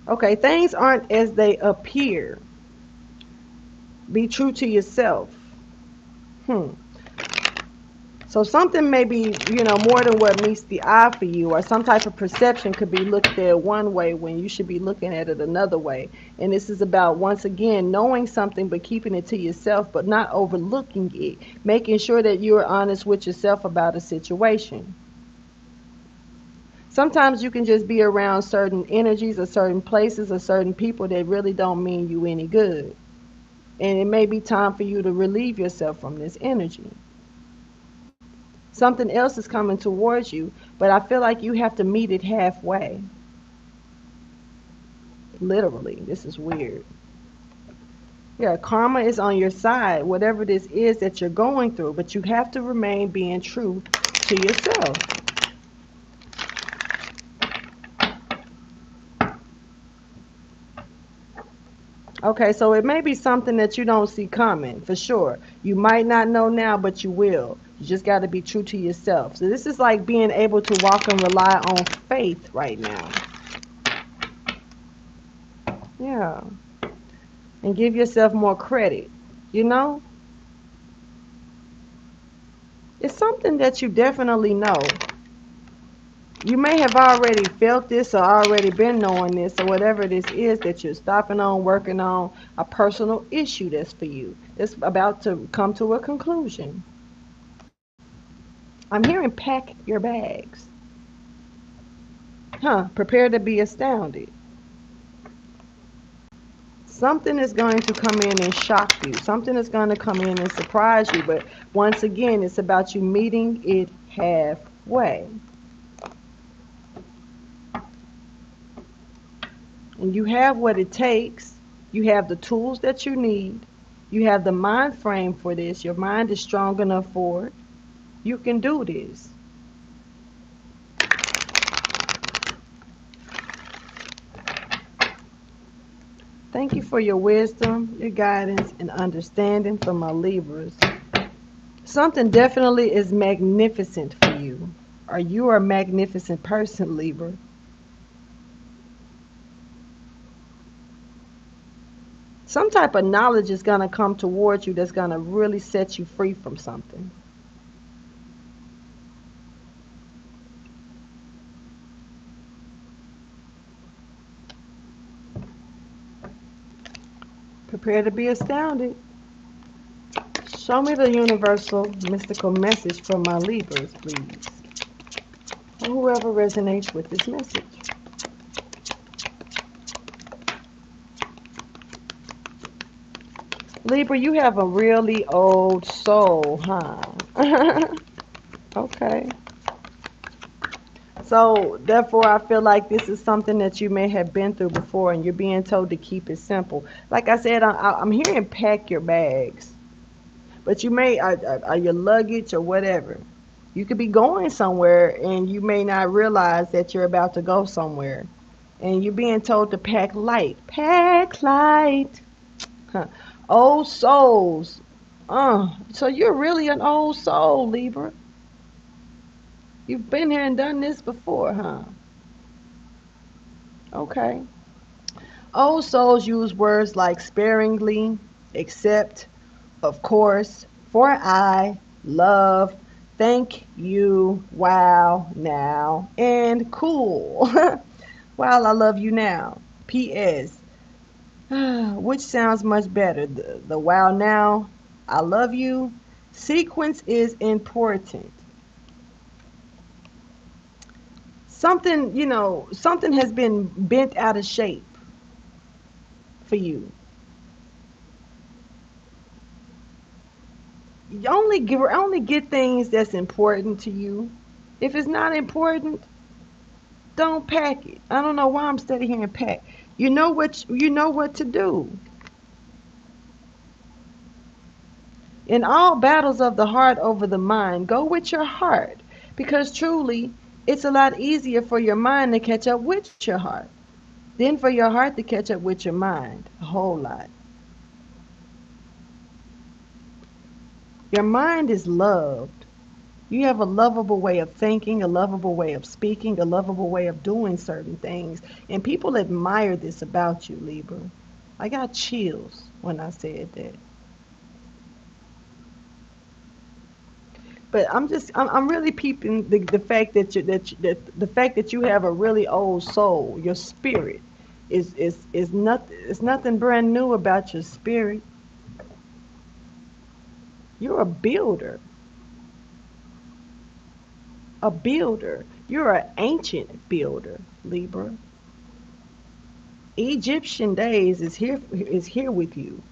Speaker 1: Okay, things aren't as they appear. Be true to yourself. So something may be, more than what meets the eye for you, or some type of perception could be looked at one way when you should be looking at it another way. And this is about, once again, knowing something but keeping it to yourself, but not overlooking it, making sure that you're honest with yourself about a situation. Sometimes you can just be around certain energies or certain places or certain people that really don't mean you any good. And it may be time for you to relieve yourself from this energy. Something else is coming towards you, but I feel like you have to meet it halfway. Literally, this is weird. Yeah, karma is on your side, whatever this is that you're going through, but you have to remain being true to yourself. Okay, so it may be something that you don't see coming, for sure. You might not know now, but you will. You just got to be true to yourself. So this is like being able to walk and rely on faith right now. Yeah. And give yourself more credit. You know? It's something that you definitely know. You may have already felt this or already been knowing this or whatever this is that you're stopping on, working on, a personal issue that's for you. It's about to come to a conclusion. I'm hearing pack your bags. Huh, prepare to be astounded. Something is going to come in and shock you. Something is going to come in and surprise you. But once again, it's about you meeting it halfway. And you have what it takes. You have the tools that you need. You have the mind frame for this. Your mind is strong enough for it. You can do this. Thank you for your wisdom, your guidance, and understanding for my Libras. Something definitely is magnificent for you. Or you are a magnificent person, Libra. Some type of knowledge is going to come towards you that's going to really set you free from something. Prepare to be astounded. Show me the universal mystical message for my Libras, please. Or whoever resonates with this message. Libra, you have a really old soul, huh? Okay. So, therefore, I feel like this is something that you may have been through before and you're being told to keep it simple. Like I said, I'm hearing pack your bags. But you may, your luggage or whatever. You could be going somewhere and you may not realize that you're about to go somewhere. And you're being told to pack light. Pack light. Huh. Old souls. So you're really an old soul, Libra. You've been here and done this before, huh? Okay. Old souls use words like sparingly, accept, of course, for I, love, thank you, wow, now, and cool. While I love you now. P.S. Which sounds much better? The wow now, I love you. Sequence is important. Something has been bent out of shape for you. You only get things that's important to you. If it's not important, don't pack it. I don't know why I'm steady hearing pack. You know what to do. In all battles of the heart over the mind, go with your heart. Because truly, it's a lot easier for your mind to catch up with your heart than for your heart to catch up with your mind. A whole lot. Your mind is loved. You have a lovable way of thinking, a lovable way of speaking, a lovable way of doing certain things. And people admire this about you, Libra. I got chills when I said that. But I'm really peeping the fact that the fact that you have a really old soul, your spirit is nothing brand new about your spirit. You're a builder. A builder. You're an ancient builder, Libra. Egyptian days is here with you.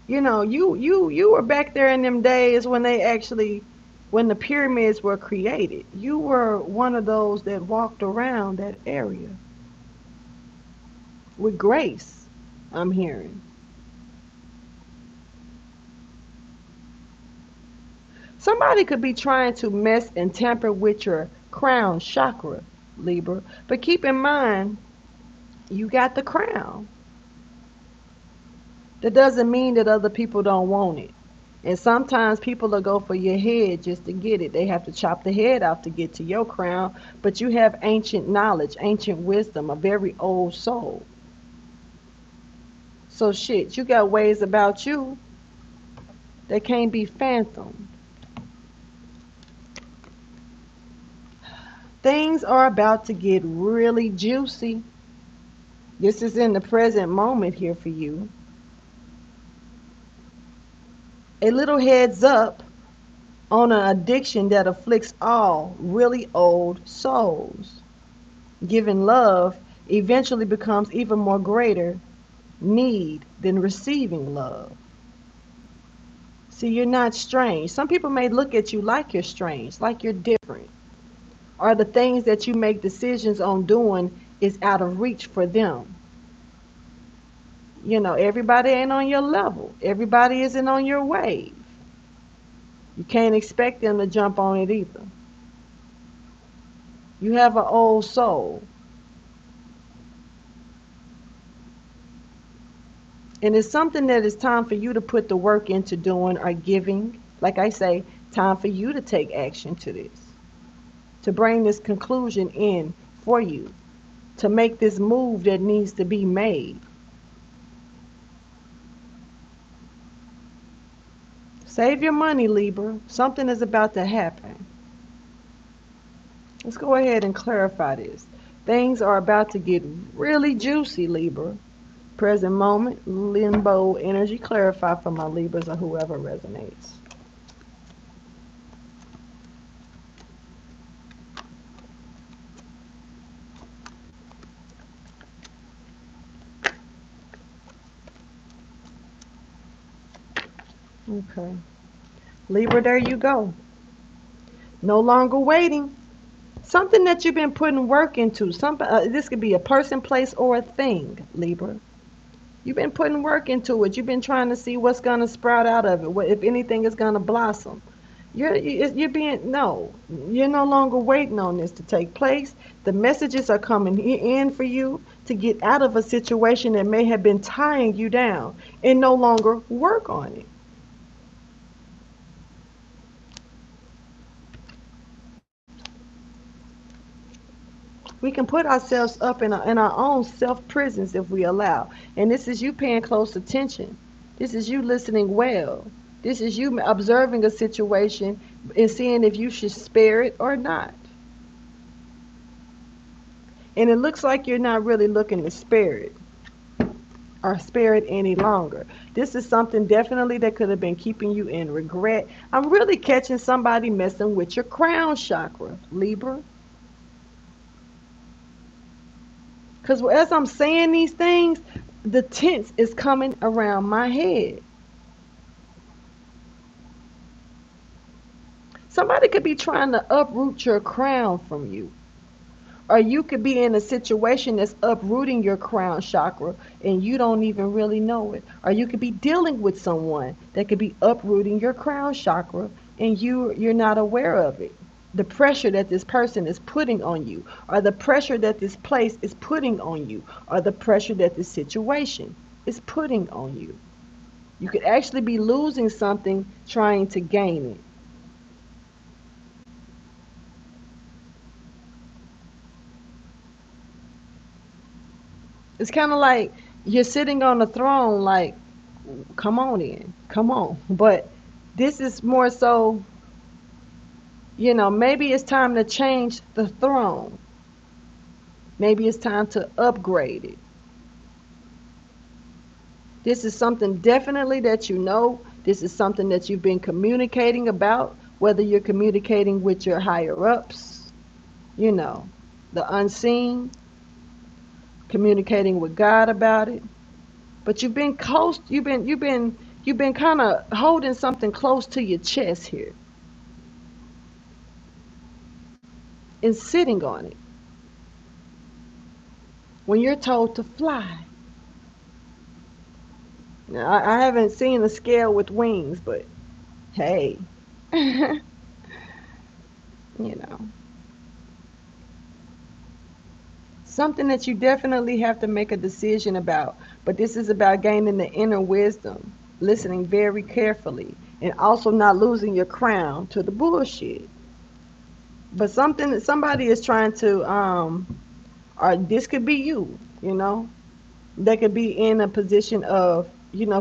Speaker 1: You were back there in them days when the pyramids were created. You were one of those that walked around that area with grace, I'm hearing. Somebody could be trying to mess and tamper with your crown chakra, Libra. But keep in mind, you got the crown. That doesn't mean that other people don't want it. And sometimes people will go for your head just to get it. They have to chop the head off to get to your crown. But you have ancient knowledge, ancient wisdom, a very old soul. So shit, you got ways about you that can't be phantom. Things are about to get really juicy. This is in the present moment here for you. A little heads up on an addiction that afflicts all really old souls. Giving love eventually becomes even more greater need than receiving love. See, you're not strange. Some people may look at you like you're strange, like you're different. Or the things that you make decisions on doing is out of reach for them. You know, everybody ain't on your level. Everybody isn't on your wave. You can't expect them to jump on it either. You have an old soul. And it's something that it's time for you to put the work into doing or giving. Like I say, time for you to take action to this. To bring this conclusion in for you. To make this move that needs to be made. Save your money, Libra. Something is about to happen. Let's go ahead and clarify this. Things are about to get really juicy, Libra. Present moment, limbo energy. Clarify for my Libras or whoever resonates. Okay. Libra, there you go. No longer waiting. Something that you've been putting work into. This could be a person, place, or a thing, Libra. You've been putting work into it. You've been trying to see what's going to sprout out of it, if anything is going to blossom. You're no longer waiting on this to take place. The messages are coming in for you to get out of a situation that may have been tying you down and no longer work on it. We can put ourselves up in our own self prisons if we allow. And this is you paying close attention. This is you listening well. This is you observing a situation and seeing if you should spare it or not. And it looks like you're not really looking to spare it or spare it any longer. This is something definitely that could have been keeping you in regret. I'm really catching somebody messing with your crown chakra, Libra. Because as I'm saying these things, the tense is coming around my head. Somebody could be trying to uproot your crown from you. Or you could be in a situation that's uprooting your crown chakra and you don't even really know it. Or you could be dealing with someone that could be uprooting your crown chakra and you're not aware of it. The pressure that this person is putting on you, or the pressure that this place is putting on you, or the pressure that this situation is putting on you. You could actually be losing something trying to gain it. It's kind of like you're sitting on the throne, like, come on in, come on. But this is more so, maybe it's time to change the throne. Maybe it's time to upgrade it. This is something definitely that you know. This is something that you've been communicating about, whether you're communicating with your higher ups, you know, the unseen, communicating with God about it. But you've been close, you've been kind of holding something close to your chest here and sitting on it when you're told to fly. Now, I haven't seen a scale with wings, but hey, you know. Something that you definitely have to make a decision about. But this is about gaining the inner wisdom, listening very carefully, and also not losing your crown to the bullshit. But something that somebody is trying to, or this could be you, you know, they could be in a position of,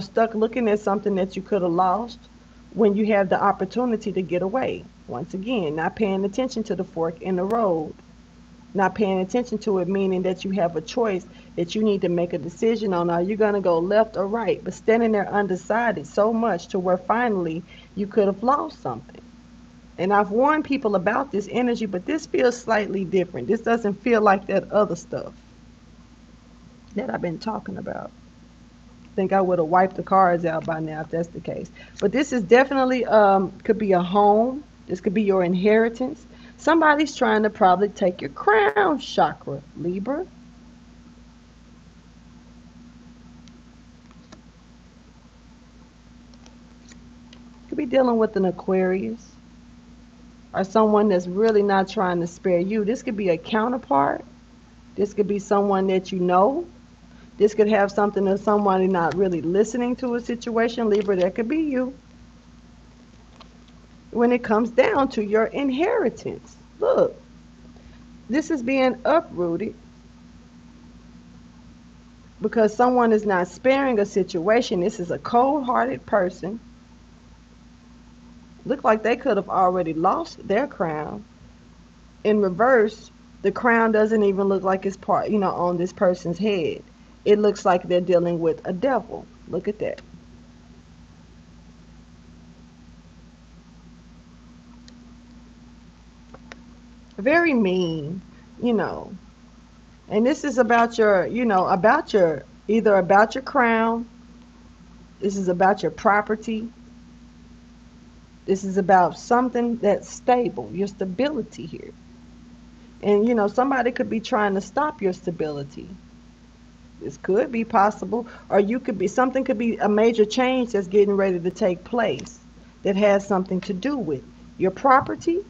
Speaker 1: stuck looking at something that you could have lost when you have the opportunity to get away. Once again, not paying attention to the fork in the road. Not paying attention to it, meaning that you have a choice that you need to make a decision on. Are you going to go left or right? But standing there undecided so much to where finally you could have lost something. And I've warned people about this energy, but this feels slightly different. This doesn't feel like that other stuff that I've been talking about. I think I would have wiped the cards out by now if that's the case. But this is definitely could be a home. This could be your inheritance. Somebody's trying to probably take your crown chakra, Libra. Could be dealing with an Aquarius or someone that's really not trying to spare you. This could be a counterpart. This could be someone that you know. This could have something to somebody not really listening to a situation, Libra. That could be you. When it comes down to your inheritance, look, this is being uprooted because someone is not sparing a situation. This is a cold-hearted person. Look like they could have already lost their crown. In reverse, the crown doesn't even look like it's part, on this person's head. It looks like they're dealing with a devil. Look at that. Very mean, you know. And this is about your, about your, either about your crown. This is about your property. This is about something that's stable, your stability here. And, somebody could be trying to stop your stability. This could be possible. Or you could be, something could be a major change that's getting ready to take place that has something to do with your property,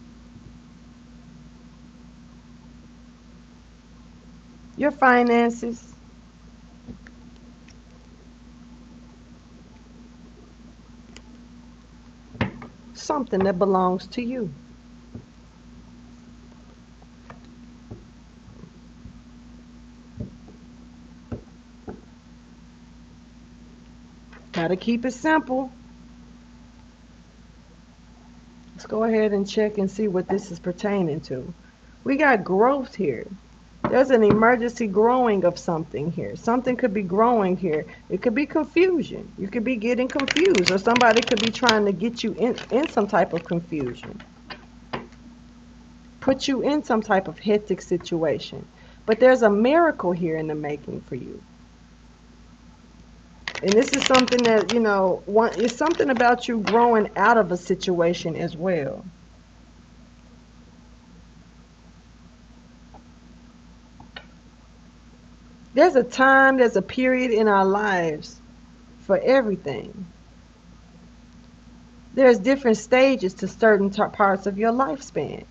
Speaker 1: your finances, something that belongs to you. Gotta keep it simple. Let's go ahead and check and see what this is pertaining to. We got growth here. There's an emergency growing of something here. Something could be growing here. It could be confusion. You could be getting confused, or somebody could be trying to get you in some type of confusion. Put you in some type of hectic situation. But there's a miracle here in the making for you. And this is something that, it's something about you growing out of a situation as well. There's a time, there's a period in our lives for everything. There's different stages to certain parts of your lifespan.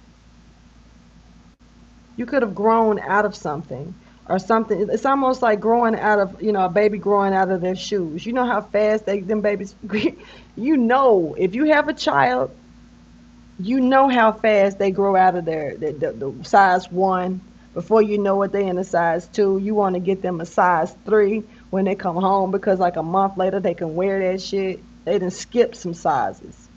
Speaker 1: You could have grown out of something or something. It's almost like growing out of, a baby growing out of their shoes. You know how fast them babies, if you have a child, you know how fast they grow out of the size 1. Before you know it, they in a size 2. You want to get them a size 3 when they come home because like a month later they can wear that shit. They done skip some sizes.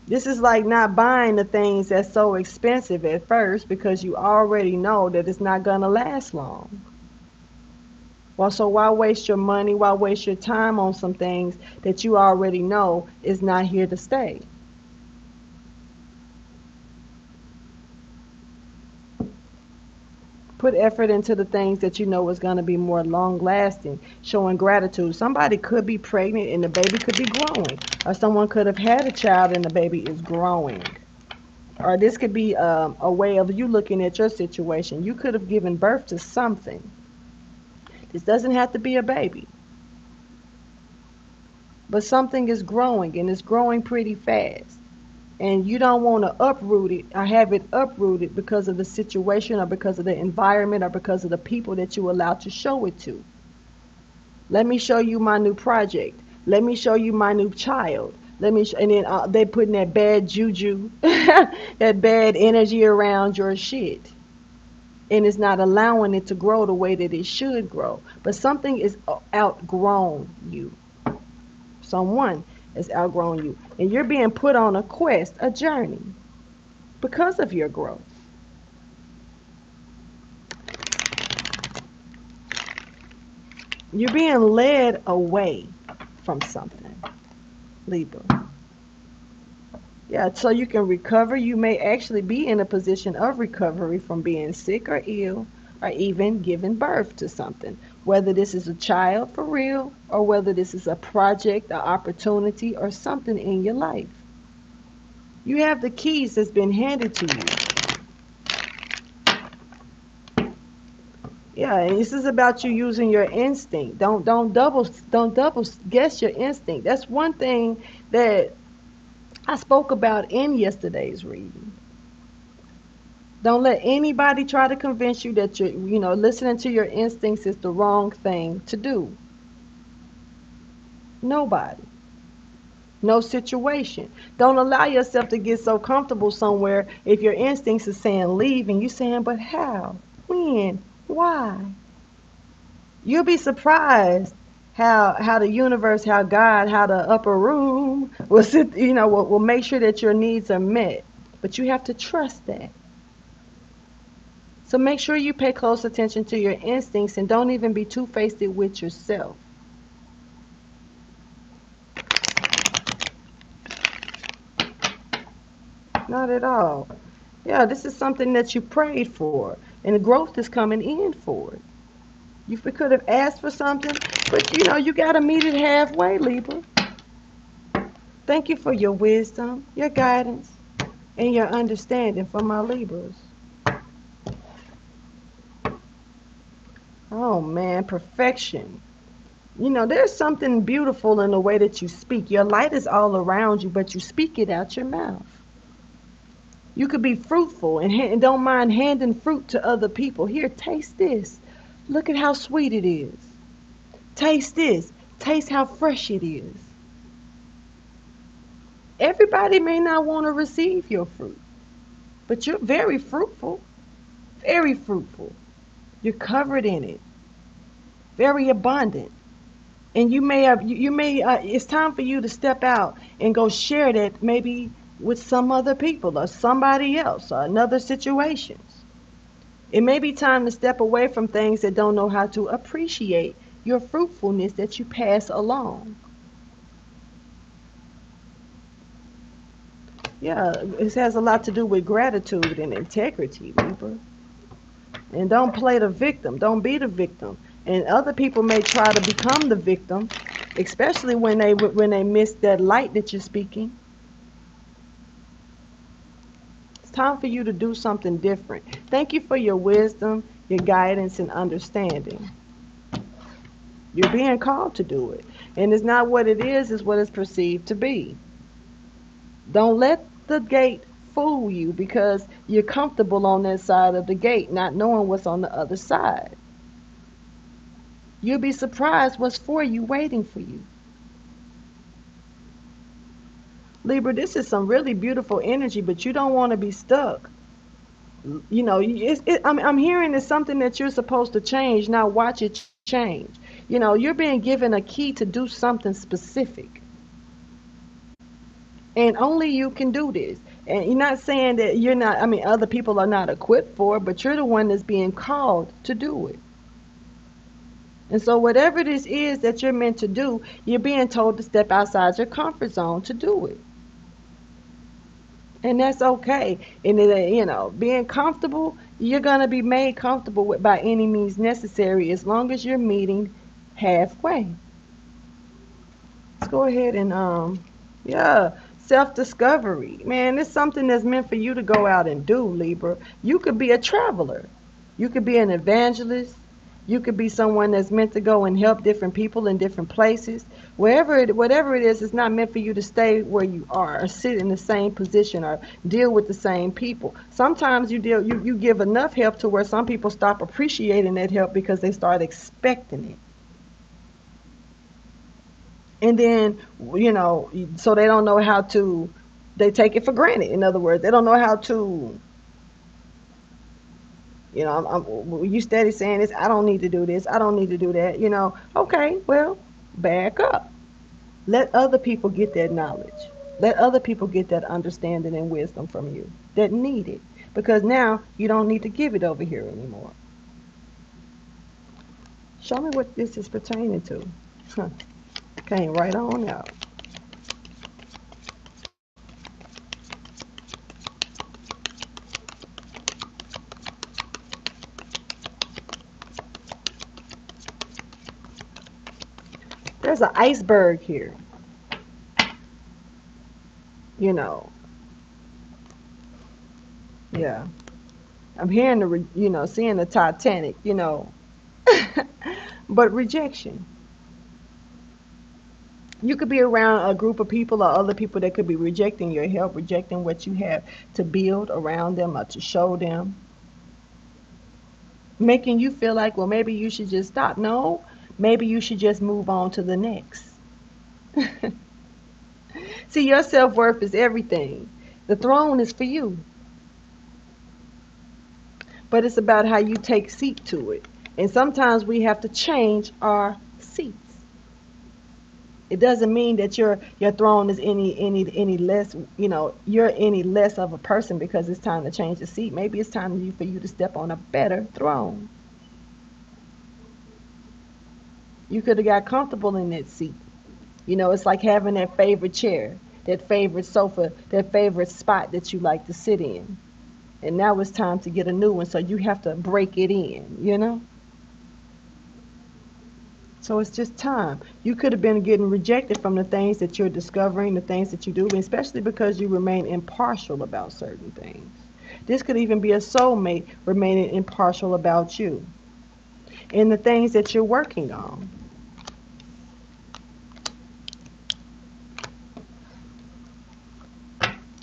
Speaker 1: This is like not buying the things that's so expensive at first because you already know that it's not going to last long. Well, so why waste your money? Why waste your time on some things that you already know is not here to stay? Put effort into the things that you know is going to be more long lasting, showing gratitude. Somebody could be pregnant and the baby could be growing, or someone could have had a child and the baby is growing. Or this could be a way of you looking at your situation. You could have given birth to something. This doesn't have to be a baby, but something is growing and it's growing pretty fast. and you don't want to uproot it or have it uprooted because of the situation or because of the environment or because of the people that you allow to show it to. Let me show you my new project. Let me show you my new child. And then they putting that bad juju, that bad energy around your shit, and it's not allowing it to grow the way that it should grow. But something is outgrown you. Someone has outgrown you, and you're being put on a quest, a journey, because of your growth. You're being led away from something, Libra. Yeah, so you can recover. You may actually be in a position of recovery from being sick or ill or even giving birth to something. Whether this is a child for real or whether this is a project, an opportunity, or something in your life. You have the keys that's been handed to you. Yeah, and this is about you using your instinct. Don't double guess your instinct. That's one thing that I spoke about in yesterday's reading. Don't let anybody try to convince you that listening to your instincts is the wrong thing to do. Nobody. No situation. Don't allow yourself to get so comfortable somewhere if your instincts are saying leave and you saying, but how? When? Why? You'll be surprised how the universe, how God, how the upper room will make sure that your needs are met. But you have to trust that. So make sure you pay close attention to your instincts and don't even be two-faced with yourself. Not at all. Yeah, this is something that you prayed for, and the growth is coming in for it. You could have asked for something, but you got to meet it halfway, Libra. Thank you for your wisdom, your guidance, and your understanding for my Libras. Oh man, perfection. There's something beautiful in the way that you speak. Your light is all around you, but you speak it out your mouth. You could be fruitful and don't mind handing fruit to other people. Here, taste this. Look at how sweet it is. Taste this. Taste how fresh it is. Everybody may not want to receive your fruit, but you're very fruitful. Very fruitful. You're covered in it. Very abundant. And it's time for you to step out and go share that maybe with some other people or somebody else or another situations. It may be time to step away from things that don't know how to appreciate your fruitfulness that you pass along. Yeah, it has a lot to do with gratitude and integrity, Libra. And don't play the victim. Don't be the victim. And other people may try to become the victim, especially when they miss that light that you're speaking. It's time for you to do something different. Thank you for your wisdom, your guidance, and understanding. You're being called to do it. And it's not what it is, it's what it's perceived to be. Don't let the gate fool you because you're comfortable on that side of the gate, not knowing what's on the other side. You'll be surprised what's for you, waiting for you. Libra, this is some really beautiful energy, but you don't want to be stuck. I'm hearing it's something that you're supposed to change. Now watch it change. You're being given a key to do something specific. And only you can do this. And you're not saying that other people are not equipped for it, but you're the one that's being called to do it. And so whatever this is that you're meant to do, you're being told to step outside your comfort zone to do it. And that's okay. And being comfortable, you're going to be made comfortable by any means necessary as long as you're meeting halfway. Let's go ahead and self-discovery. Man, it's something that's meant for you to go out and do, Libra. You could be a traveler. You could be an evangelist. You could be someone that's meant to go and help different people in different places. Whatever it is, it's not meant for you to stay where you are or sit in the same position or deal with the same people. Sometimes you give enough help to where some people stop appreciating that help because they start expecting it. And then, so they don't know how to, they take it for granted. In other words, they don't know how to, you steady saying this, I don't need to do this, I don't need to do that, okay, well, back up. Let other people get that knowledge. Let other people get that understanding and wisdom from you that need it. Because now you don't need to give it over here anymore. Show me what this is pertaining to. Huh. Came right on out. There's an iceberg here. You know, yeah. I'm hearing seeing the Titanic, but rejection. You could be around a group of people or other people that could be rejecting your help, rejecting what you have to build around them or to show them, making you feel like, well, maybe you should just stop. No, maybe you should just move on to the next. See, your self-worth is everything. The throne is for you, but it's about how you take seat to it. And sometimes we have to change our seats. It doesn't mean that your throne is any less, you're any less of a person because it's time to change the seat. Maybe it's time for you to step on a better throne. You could have got comfortable in that seat. It's like having that favorite chair, that favorite sofa, that favorite spot that you like to sit in. And now it's time to get a new one, so you have to break it in. So it's just time. You could have been getting rejected from the things that you're discovering, the things that you do, especially because you remain impartial about certain things. This could even be a soulmate remaining impartial about you and the things that you're working on.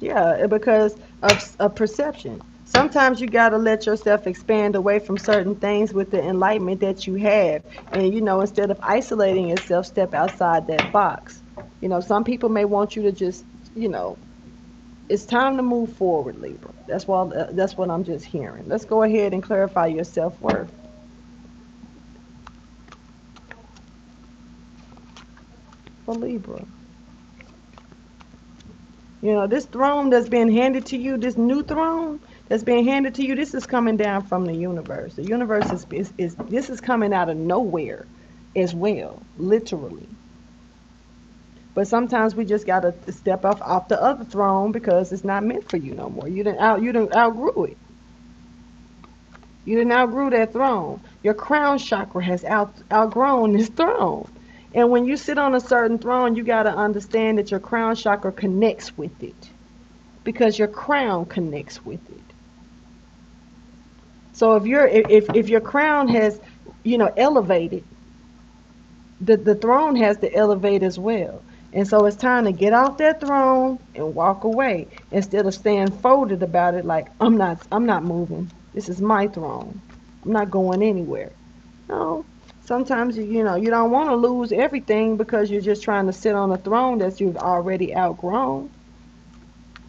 Speaker 1: Yeah, because of perception. Sometimes you got to let yourself expand away from certain things with the enlightenment that you have. And, instead of isolating yourself, step outside that box. Some people may want you to just, it's time to move forward, Libra. That's what I'm just hearing. Let's go ahead and clarify your self-worth. For Libra. This throne that's being handed to you, this new throne that's being handed to you, this is coming down from the universe. The universe is this is coming out of nowhere as well, literally. But sometimes we just gotta step off the other throne because it's not meant for you no more. You didn't outgrew it. You didn't outgrew that throne. Your crown chakra has outgrown this throne. And when you sit on a certain throne, you got to understand that your crown chakra connects with it because your crown connects with it. So if your crown has, elevated, the throne has to elevate as well. And so it's time to get off that throne and walk away instead of staying folded about it like I'm not moving. This is my throne. I'm not going anywhere. No. Sometimes you don't want to lose everything because you're just trying to sit on a throne that you've already outgrown,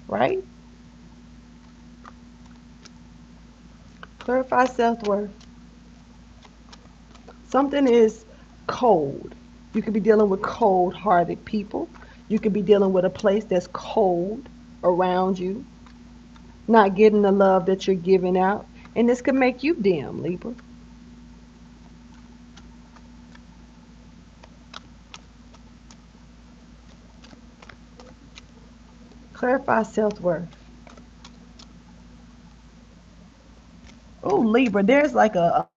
Speaker 1: right? Clarify self-worth. Something is cold. You could be dealing with cold-hearted people. You could be dealing with a place that's cold around you, not getting the love that you're giving out. And this could make you dim, Libra. Clarify self-worth. Oh, Libra, Libra,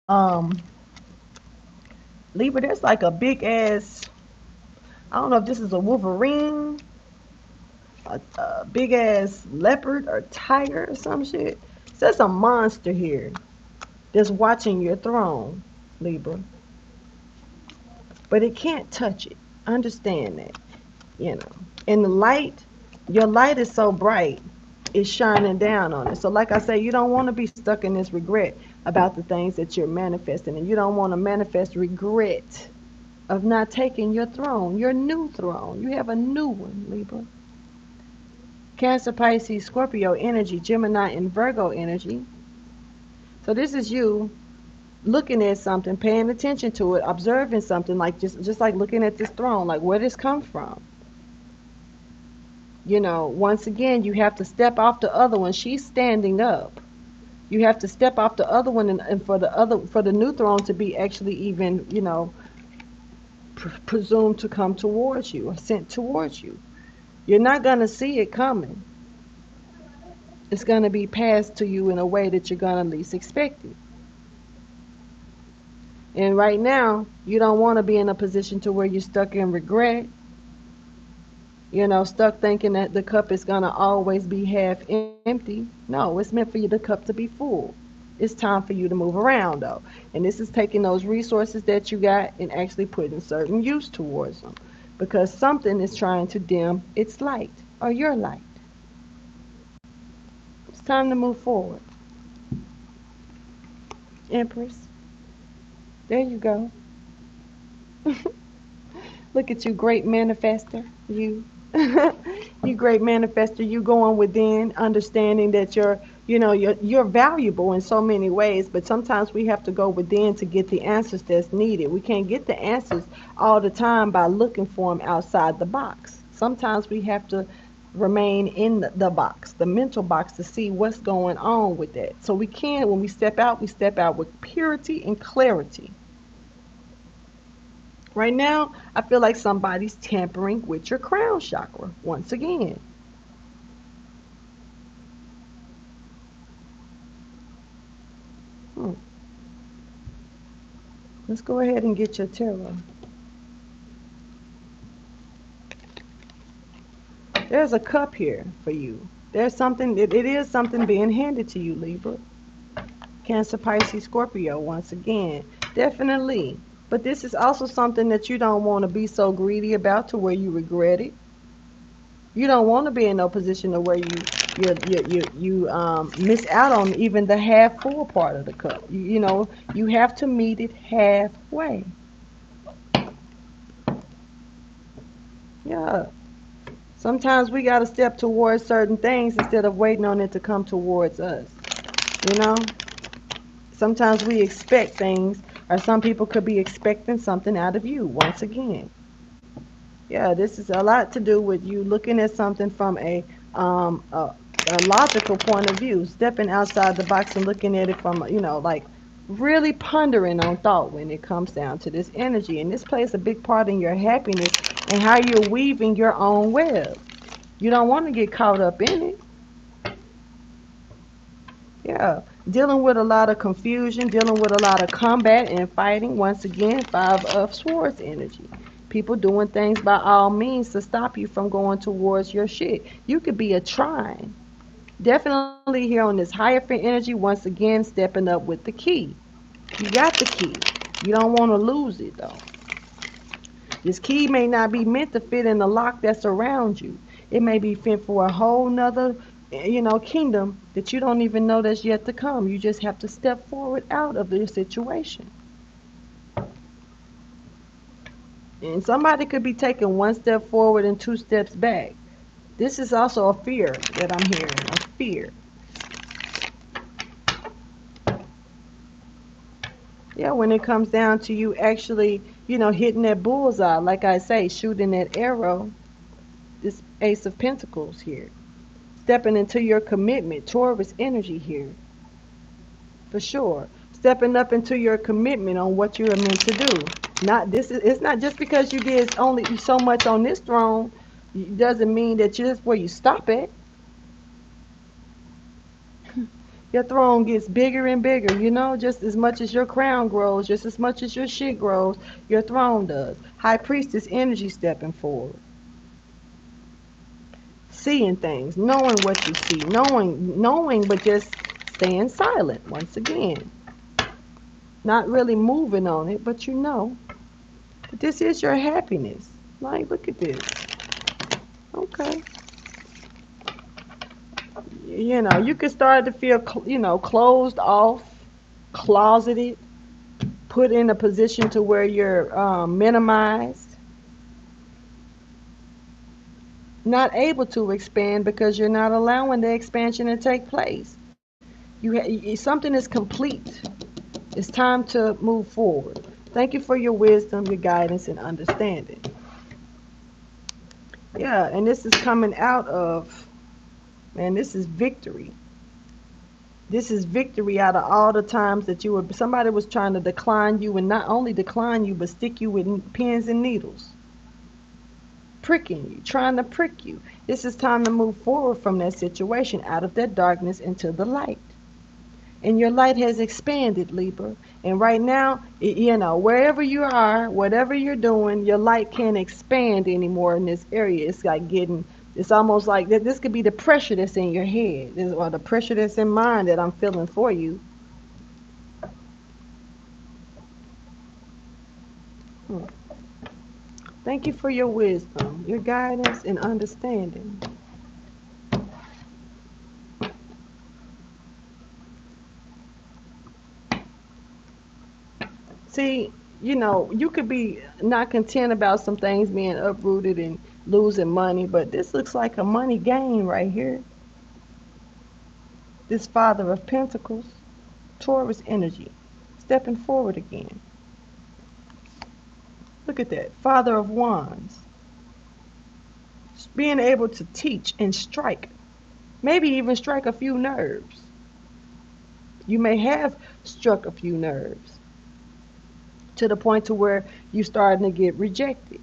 Speaker 1: there's like a big ass, I don't know if this is a wolverine, a big ass leopard or tiger or some shit. So there's a monster here that's watching your throne. Libra. But it can't touch it. Understand that, you know. And the light, your light is so bright, it's shining down on it. So like I say, you don't want to be stuck in this regret about the things that you're manifesting. And you don't want to manifest regret of not taking your throne, your new throne. You have a new one, Libra. Cancer, Pisces, Scorpio energy, Gemini, and Virgo energy. So this is you looking at something, paying attention to it, observing something, like just like looking at this throne, like where this come from. You know, once again, you have to step off the other one. She's standing up. You have to step off the other one, and for the new throne to be actually even, you know, presumed to come towards you or sent towards you. You're not going to see it coming. It's going to be passed to you in a way that you're going to least expect it. And right now, you don't want to be in a position to where you're stuck in regret. You know, stuck thinking that the cup is going to always be half empty. No, it's meant for you, the cup to be full. It's time for you to move around, though. And this is taking those resources that you got and actually putting certain use towards them. Because something is trying to dim its light or your light. It's time to move forward. Empress. There you go. Look at you, great manifester. You. You great manifester. You going within, understanding that you're valuable in so many ways, but sometimes we have to go within to get the answers that's needed. We can't get the answers all the time by looking for them outside the box. Sometimes we have to remain in the box, the mental box, to see what's going on with that. So when we step out with purity and clarity. Right now, I feel like somebody's tampering with your crown chakra once again. Hmm. Let's go ahead and get your tarot. There's a cup here for you. There's something, it is something being handed to you, Libra. Cancer, Pisces, Scorpio, once again. Definitely. But this is also something that you don't want to be so greedy about to where you regret it. You don't want to be in no position to where you miss out on even the half full part of the cup. You know, you have to meet it halfway. Yeah. Sometimes we got to step towards certain things instead of waiting on it to come towards us. You know? Sometimes we expect things, or some people could be expecting something out of you once again. Yeah, this is a lot to do with you looking at something from a logical point of view, stepping outside the box and looking at it from, like really pondering on thought when it comes down to this energy. And this plays a big part in your happiness and how you're weaving your own web. You don't want to get caught up in it. Yeah, dealing with a lot of confusion, dealing with a lot of combat and fighting. Once again, Five of Swords energy. People doing things by all means to stop you from going towards your shit. You could be a trine. Definitely here on this Hierophant energy, once again, stepping up with the key. You got the key. You don't want to lose it, though. This key may not be meant to fit in the lock that's around you. It may be fit for a whole nother, kingdom that you don't even know that's yet to come. You just have to step forward out of your situation. And somebody could be taking one step forward and two steps back. This is also a fear that I'm hearing, a fear. Yeah, when it comes down to you actually, hitting that bullseye, like I say, shooting that arrow, this Ace of Pentacles here. Stepping into your commitment, Taurus energy here. For sure. Stepping up into your commitment on what you are meant to do. It's not just because you did only so much on this throne, it doesn't mean that that's where you stop at. Your throne gets bigger and bigger, just as much as your crown grows, just as much as your shit grows, your throne does. High Priestess energy stepping forward. Seeing things, knowing what you see, knowing, but just staying silent once again. Not really moving on it, but you know. But this is your happiness. Like, look at this. Okay. You know, you can start to feel, closed off, closeted, put in a position to where you're minimized, not able to expand because you're not allowing the expansion to take place. Something is complete. It's time to move forward. Thank you for your wisdom, your guidance, and understanding. Yeah, and this is coming out of, man, this is victory. This is victory out of all the times that somebody was trying to decline you, and not only decline you, but stick you with pins and needles, pricking you, trying to prick you. This is time to move forward from that situation, out of that darkness into the light. And your light has expanded, Libra. And right now, wherever you are, whatever you're doing, your light can't expand anymore in this area. It's almost like this could be the pressure that's in your head, or the pressure that's in mine that I'm feeling for you. Hmm. Thank you for your wisdom, your guidance, and understanding. See, you could be not content about some things being uprooted and losing money, but this looks like a money gain right here. This Father of Pentacles, Taurus energy, stepping forward again. Look at that. Father of Wands, being able to teach and strike, maybe even strike a few nerves. You may have struck a few nerves to the point to where you're starting to get rejected.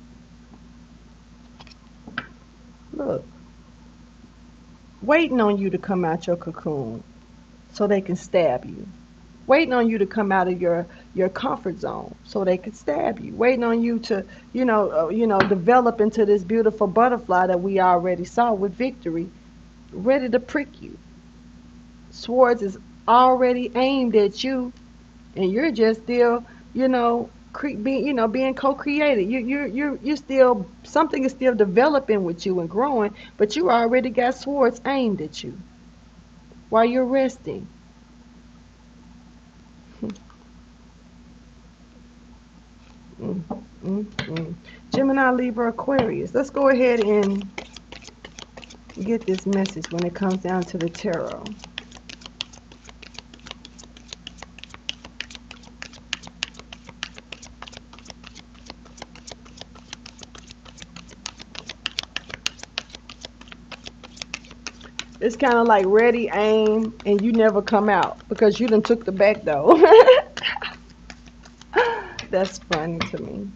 Speaker 1: Look, waiting on you to come out your cocoon so they can stab you. Waiting on you to come out of your comfort zone so they can stab you. Waiting on you to, develop into this beautiful butterfly that we already saw with victory, ready to prick you. Swords is already aimed at you, and you're just still, being co-created. You're still, something is still developing with you and growing, but you already got swords aimed at you while you're resting. Mm, Gemini, Libra, Aquarius. Let's go ahead and get this message when it comes down to the tarot. It's kind of like ready, aim, and you never come out because you done took the back door. That's funny to me.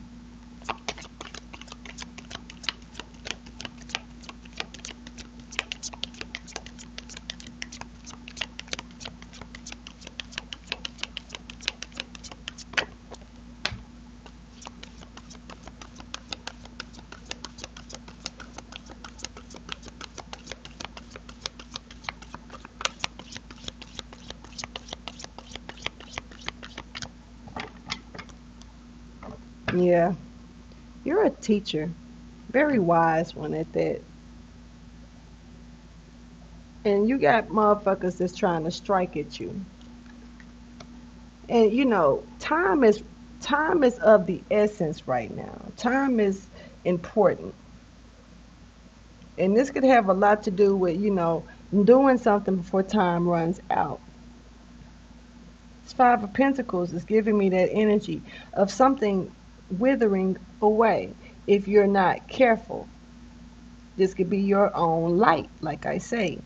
Speaker 1: Yeah, you're a teacher. Very wise one at that. And you got motherfuckers that's trying to strike at you. And time is of the essence right now. Time is important. And this could have a lot to do with, doing something before time runs out. This Five of Pentacles is giving me that energy of something withering away if you're not careful. This could be your own light, like I say.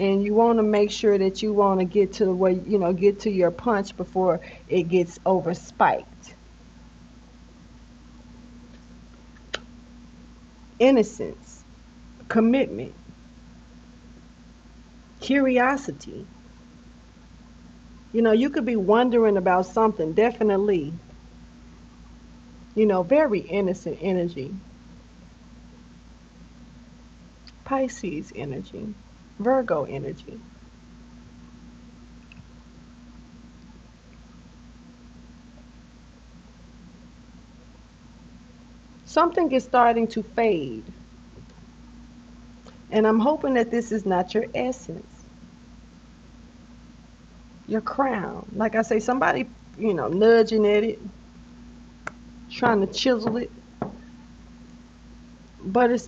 Speaker 1: And you want to make sure that you want to get to the way, get to your punch before it gets over spiked. Innocence, commitment, curiosity. You could be wondering about something, definitely. Very innocent energy. Pisces energy, Virgo energy. something is starting to fade. And I'm hoping that this is not your essence, your crown. Like I say, somebody, nudging at it, trying to chisel it. But it's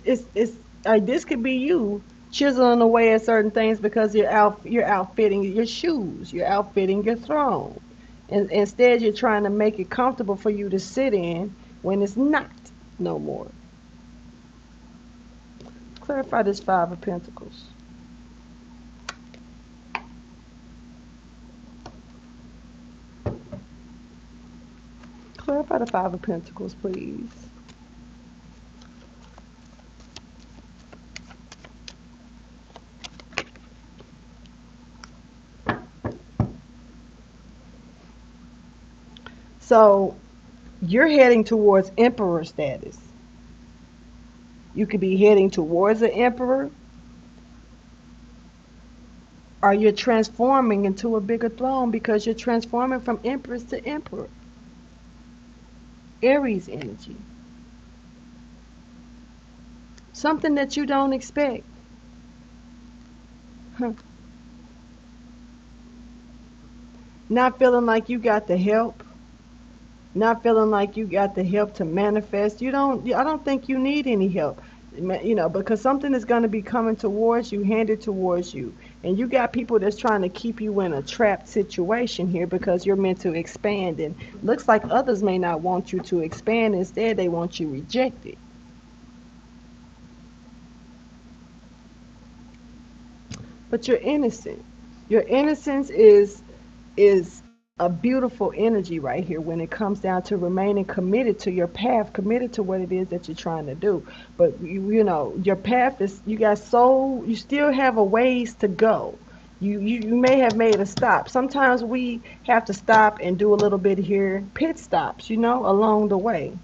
Speaker 1: this could be you chiseling away at certain things because you're outfitting your shoes, you're outfitting your throne. And instead you're trying to make it comfortable for you to sit in when it's not no more. Clarify this Five of Pentacles. Clarify the Five of Pentacles, please. So you're heading towards emperor status. You could be heading towards an emperor, or you're transforming into a bigger throne because you're transforming from empress to emperor. Aries energy. Something that you don't expect. Huh. Not feeling like you got the help. Not feeling like you got the help to manifest. I don't think you need any help. Because something is going to be coming towards you, handed towards you. And you got people that's trying to keep you in a trapped situation here because you're meant to expand. And looks like others may not want you to expand. Instead, they want you rejected. But you're innocent. Your innocence is a beautiful energy right here when it comes down to remaining committed to your path, committed to what it is that you're trying to do. But your path is, you still have a ways to go. You may have made a stop. Sometimes we have to stop and do a little bit here, pit stops, along the way.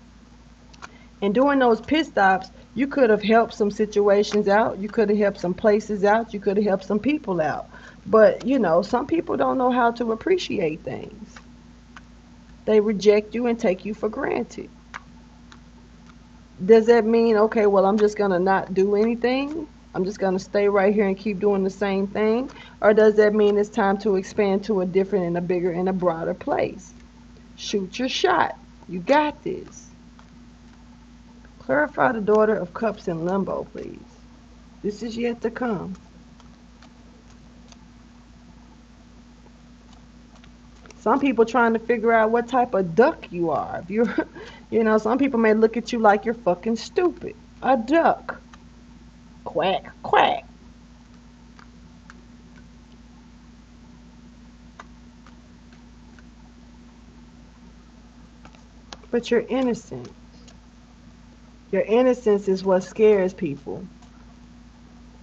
Speaker 1: And during those pit stops, you could have helped some situations out. You could have helped some places out. You could have helped some people out. But, some people don't know how to appreciate things. They reject you and take you for granted. Does that mean, okay, well, I'm just going to not do anything? I'm just going to stay right here and keep doing the same thing? Or does that mean it's time to expand to a different and a bigger and a broader place? Shoot your shot. You got this. Clarify the Daughter of Cups in limbo, please. This is yet to come. Some people trying to figure out what type of duck you are. If you're, some people may look at you like you're fucking stupid. A duck. Quack, quack. But you're innocent. Your innocence is what scares people.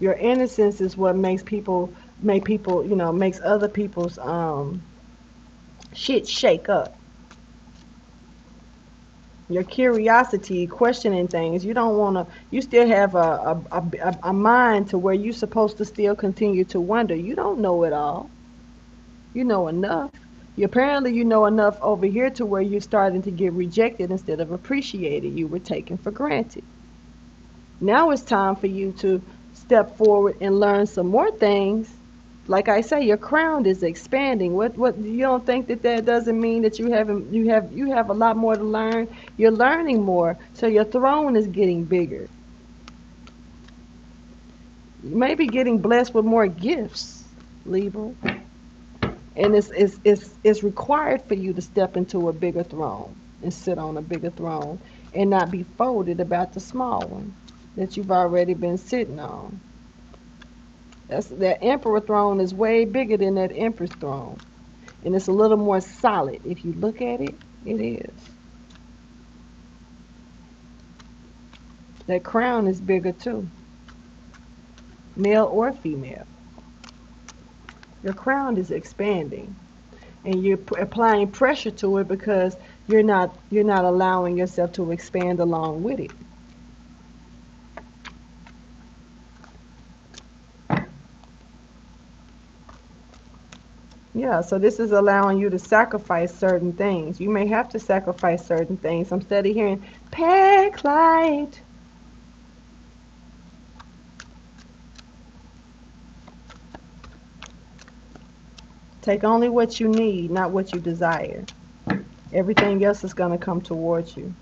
Speaker 1: Your innocence is what makes people, makes other people's shit shake up. Your curiosity, questioning things. You don't want to. You still have a mind to where you're supposed to still continue to wonder. You don't know it all. You know enough. Apparently, you know enough over here to where you're starting to get rejected instead of appreciated. You were taken for granted. Now it's time for you to step forward and learn some more things. Like I say, your crown is expanding. What you don't think that doesn't mean that you have a lot more to learn. You're learning more, so your throne is getting bigger. You may be getting blessed with more gifts, Libra. And it's required for you to step into a bigger throne and sit on a bigger throne and not be folded about the small one that you've already been sitting on. That emperor throne is way bigger than that empress throne. And it's a little more solid. If you look at it, it is. That crown is bigger too. Male or female. Your crown is expanding. And you're applying pressure to it because you're not allowing yourself to expand along with it. Yeah, so this is allowing you to sacrifice certain things. You may have to sacrifice certain things. I'm steady hearing pack light. Take only what you need, not what you desire. Everything else is going to come towards you.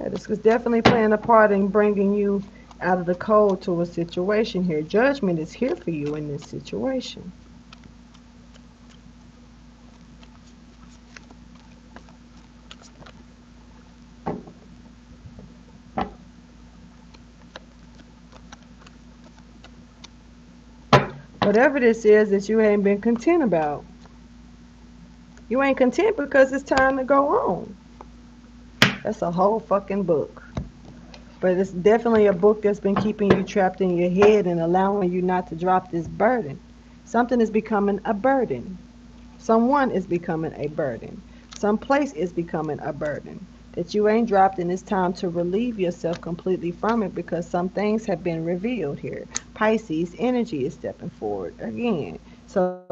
Speaker 1: Yeah, this is definitely playing a part in bringing you out of the cold to a situation here. Judgment is here for you in this situation. Whatever this is that you ain't been content about. You ain't content because it's time to go on. That's a whole fucking book. But it's definitely a book that's been keeping you trapped in your head and allowing you not to drop this burden. Something is becoming a burden. Someone is becoming a burden. Some place is becoming a burden that you ain't dropped, and it's time to relieve yourself completely from it because some things have been revealed here. Pisces energy is stepping forward again. So,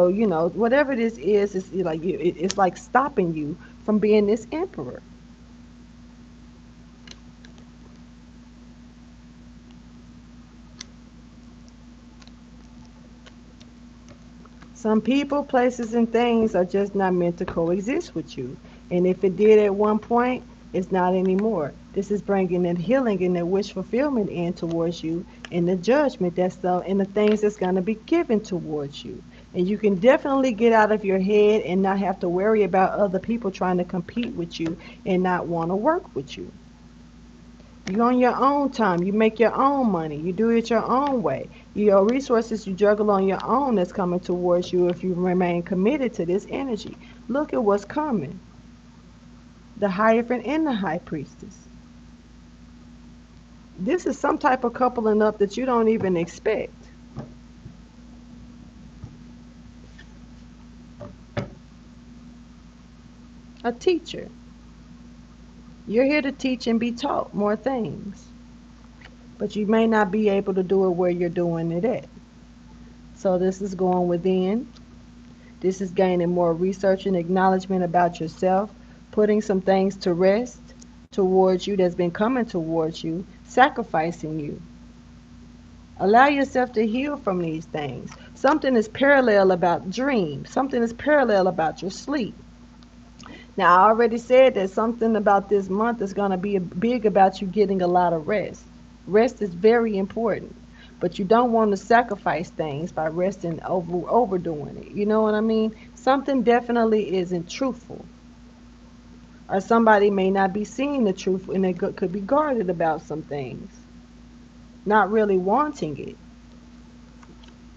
Speaker 1: whatever this is, it's like stopping you from being this emperor. Some people, places, and things are just not meant to coexist with you. And if it did at one point, it's not anymore. This is bringing that healing and that wish fulfillment in towards you, and the judgment and the things that's going to be given towards you. And you can definitely get out of your head and not have to worry about other people trying to compete with you and not want to work with you. You on your own time. You make your own money. You do it your own way. Your resources you juggle on your own that's coming towards you if you remain committed to this energy. Look at what's coming. The Hierophant and the High Priestess. This is some type of coupling up that you don't even expect. A teacher. You're here to teach and be taught more things. But you may not be able to do it where you're doing it at. So this is going within. This is gaining more research and acknowledgement about yourself, putting some things to rest towards you that's been coming towards you, sacrificing you. Allow yourself to heal from these things. Something is parallel about dreams. Something is parallel about your sleep. Now, I already said that something about this month is going to be big about you getting a lot of rest. Rest is very important, but you don't want to sacrifice things by resting overdoing it. You know what I mean? Something definitely isn't truthful, or somebody may not be seeing the truth, and they could be guarded about some things, not really wanting it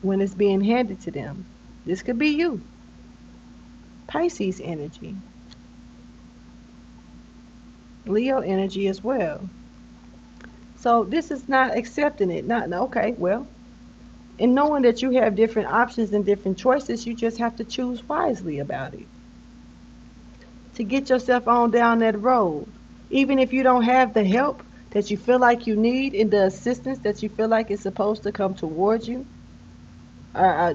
Speaker 1: when it's being handed to them. This could be you. Pisces energy, Leo energy as well. So this is not accepting it. Not okay, well, and knowing that you have different options and different choices, you just have to choose wisely about it to get yourself on down that road. Even if you don't have the help that you feel like you need and the assistance that you feel like is supposed to come towards you,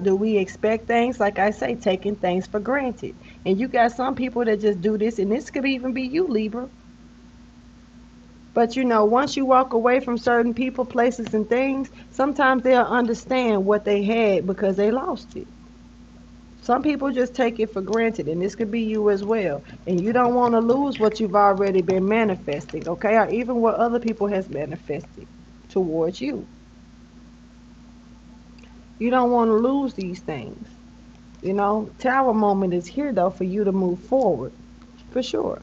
Speaker 1: do we expect things, like I say, taking things for granted? And you got some people that just do this, and this could even be you, Libra. But once you walk away from certain people, places, and things, sometimes they'll understand what they had because they lost it. Some people just take it for granted, and this could be you as well. And you don't want to lose what you've already been manifesting, okay? Or even what other people has manifested towards you. You don't want to lose these things. Tower moment is here though for you to move forward, for sure.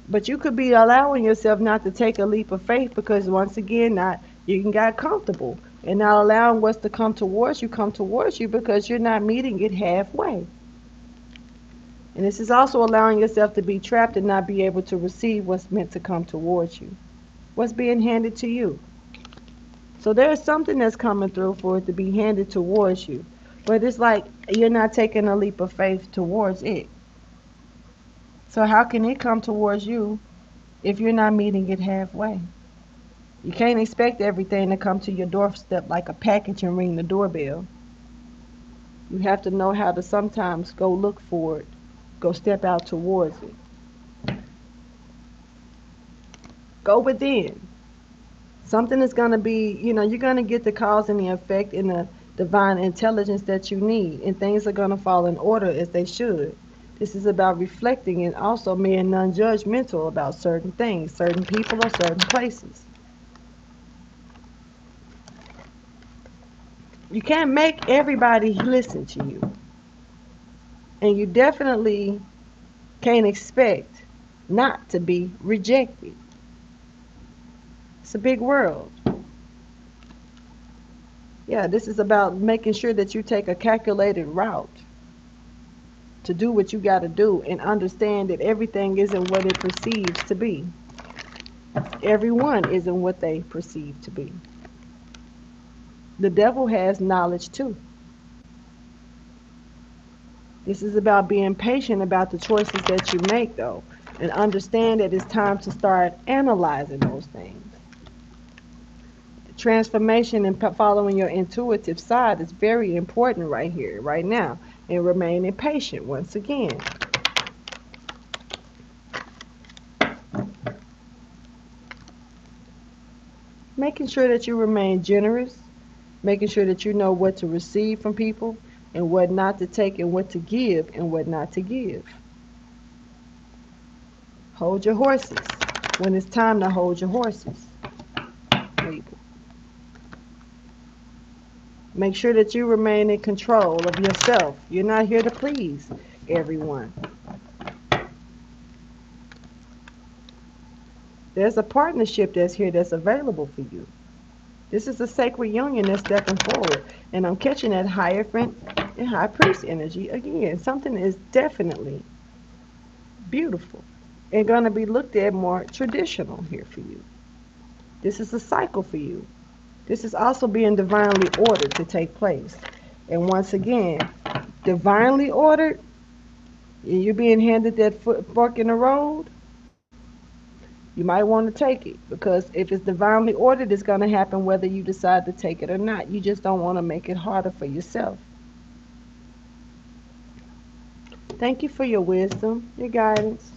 Speaker 1: But you could be allowing yourself not to take a leap of faith because once again, not you can got comfortable and not allowing what's to come towards you because you're not meeting it halfway. And this is also allowing yourself to be trapped and not be able to receive what's meant to come towards you, what's being handed to you. So there's something that's coming through for it to be handed towards you. But it's like you're not taking a leap of faith towards it. So how can it come towards you if you're not meeting it halfway? You can't expect everything to come to your doorstep like a package and ring the doorbell. You have to know how to sometimes go look for it, go step out towards it. Go within. Something is going to be, you're going to get the cause and the effect and the divine intelligence that you need, and things are going to fall in order as they should. This is about reflecting and also being non-judgmental about certain things, certain people, or certain places. You can't make everybody listen to you, and you definitely can't expect not to be rejected. It's a big world. Yeah, this is about making sure that you take a calculated route to do what you got to do and understand that everything isn't what it perceives to be. Everyone isn't what they perceive to be. The devil has knowledge too. This is about being patient about the choices that you make, though, and understand that it's time to start analyzing those things. Transformation and following your intuitive side is very important right here, right now, and remaining patient once again. Making sure that you remain generous, making sure that you know what to receive from people and what not to take and what to give and what not to give. Hold your horses when it's time to hold your horses. Make sure that you remain in control of yourself. You're not here to please everyone. There's a partnership that's here that's available for you. This is a sacred union that's stepping forward. And I'm catching that Hierophant and High Priest energy again. Something is definitely beautiful and going to be looked at more traditional here for you. This is a cycle for you. This is also being divinely ordered to take place. And once again, divinely ordered, you're being handed that fork in the road, you might want to take it, because if it's divinely ordered, it's going to happen whether you decide to take it or not. You just don't want to make it harder for yourself. Thank you for your wisdom, your guidance,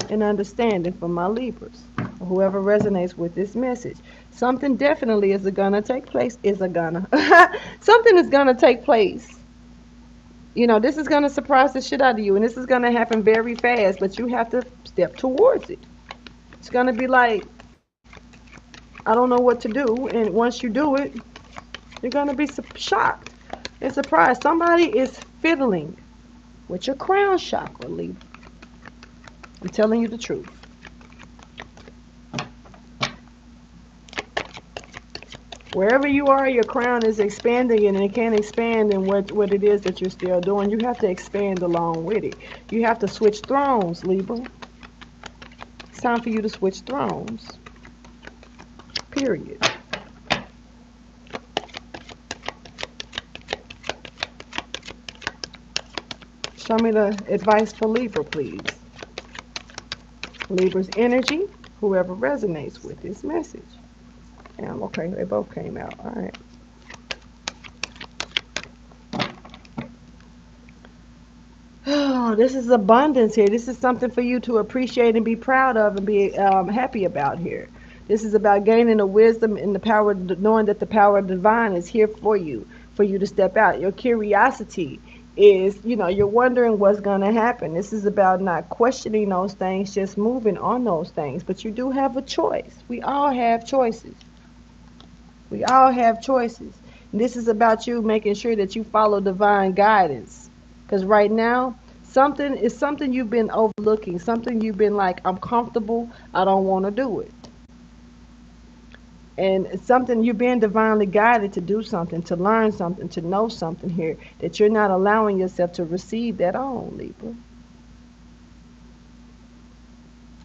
Speaker 1: and understanding for my Libras, or whoever resonates with this message. Something definitely is gonna take place. Something is gonna take place. This is gonna surprise the shit out of you, and this is gonna happen very fast. But you have to step towards it. It's gonna be like, I don't know what to do, and once you do it, you're gonna be shocked and surprised. Somebody is fiddling with your crown chakra, Libra. I'm telling you the truth. Wherever you are, your crown is expanding, and it can't expand in what it is that you're still doing. You have to expand along with it. You have to switch thrones, Libra. It's time for you to switch thrones. Period. Show me the advice for Libra, please. Libra's energy, whoever resonates with this message. Yeah, okay, they both came out. All right. Oh, this is abundance here. This is something for you to appreciate and be proud of and be happy about here. This is about gaining the wisdom and the power, knowing that the power of the divine is here for you to step out. Your curiosity is, you're wondering what's going to happen. This is about not questioning those things, just moving on those things. But you do have a choice. We all have choices. We all have choices. And this is about you making sure that you follow divine guidance. Because right now, something you've been overlooking, something you've been like, I'm comfortable, I don't want to do it. And it's something you're being divinely guided to do something, to learn something, to know something here that you're not allowing yourself to receive that on, Libra.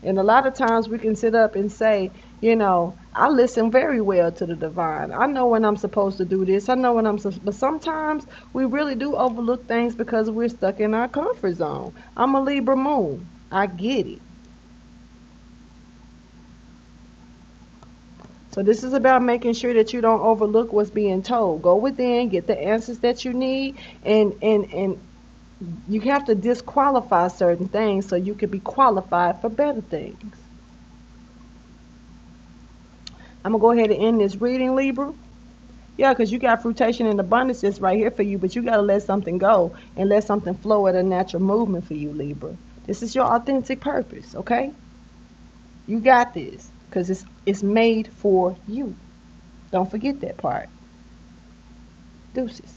Speaker 1: And a lot of times we can sit up and say, I listen very well to the divine. I know when I'm supposed to do this. I know when but sometimes we really do overlook things because we're stuck in our comfort zone. I'm a Libra moon. I get it. So this is about making sure that you don't overlook what's being told. Go within, get the answers that you need, and you have to disqualify certain things so you can be qualified for better things. I'm going to go ahead and end this reading, Libra. Yeah, because you got fruitation and abundance just right here for you, but you got to let something go and let something flow at a natural movement for you, Libra. This is your authentic purpose, okay? You got this because it's made for you. Don't forget that part. Deuces.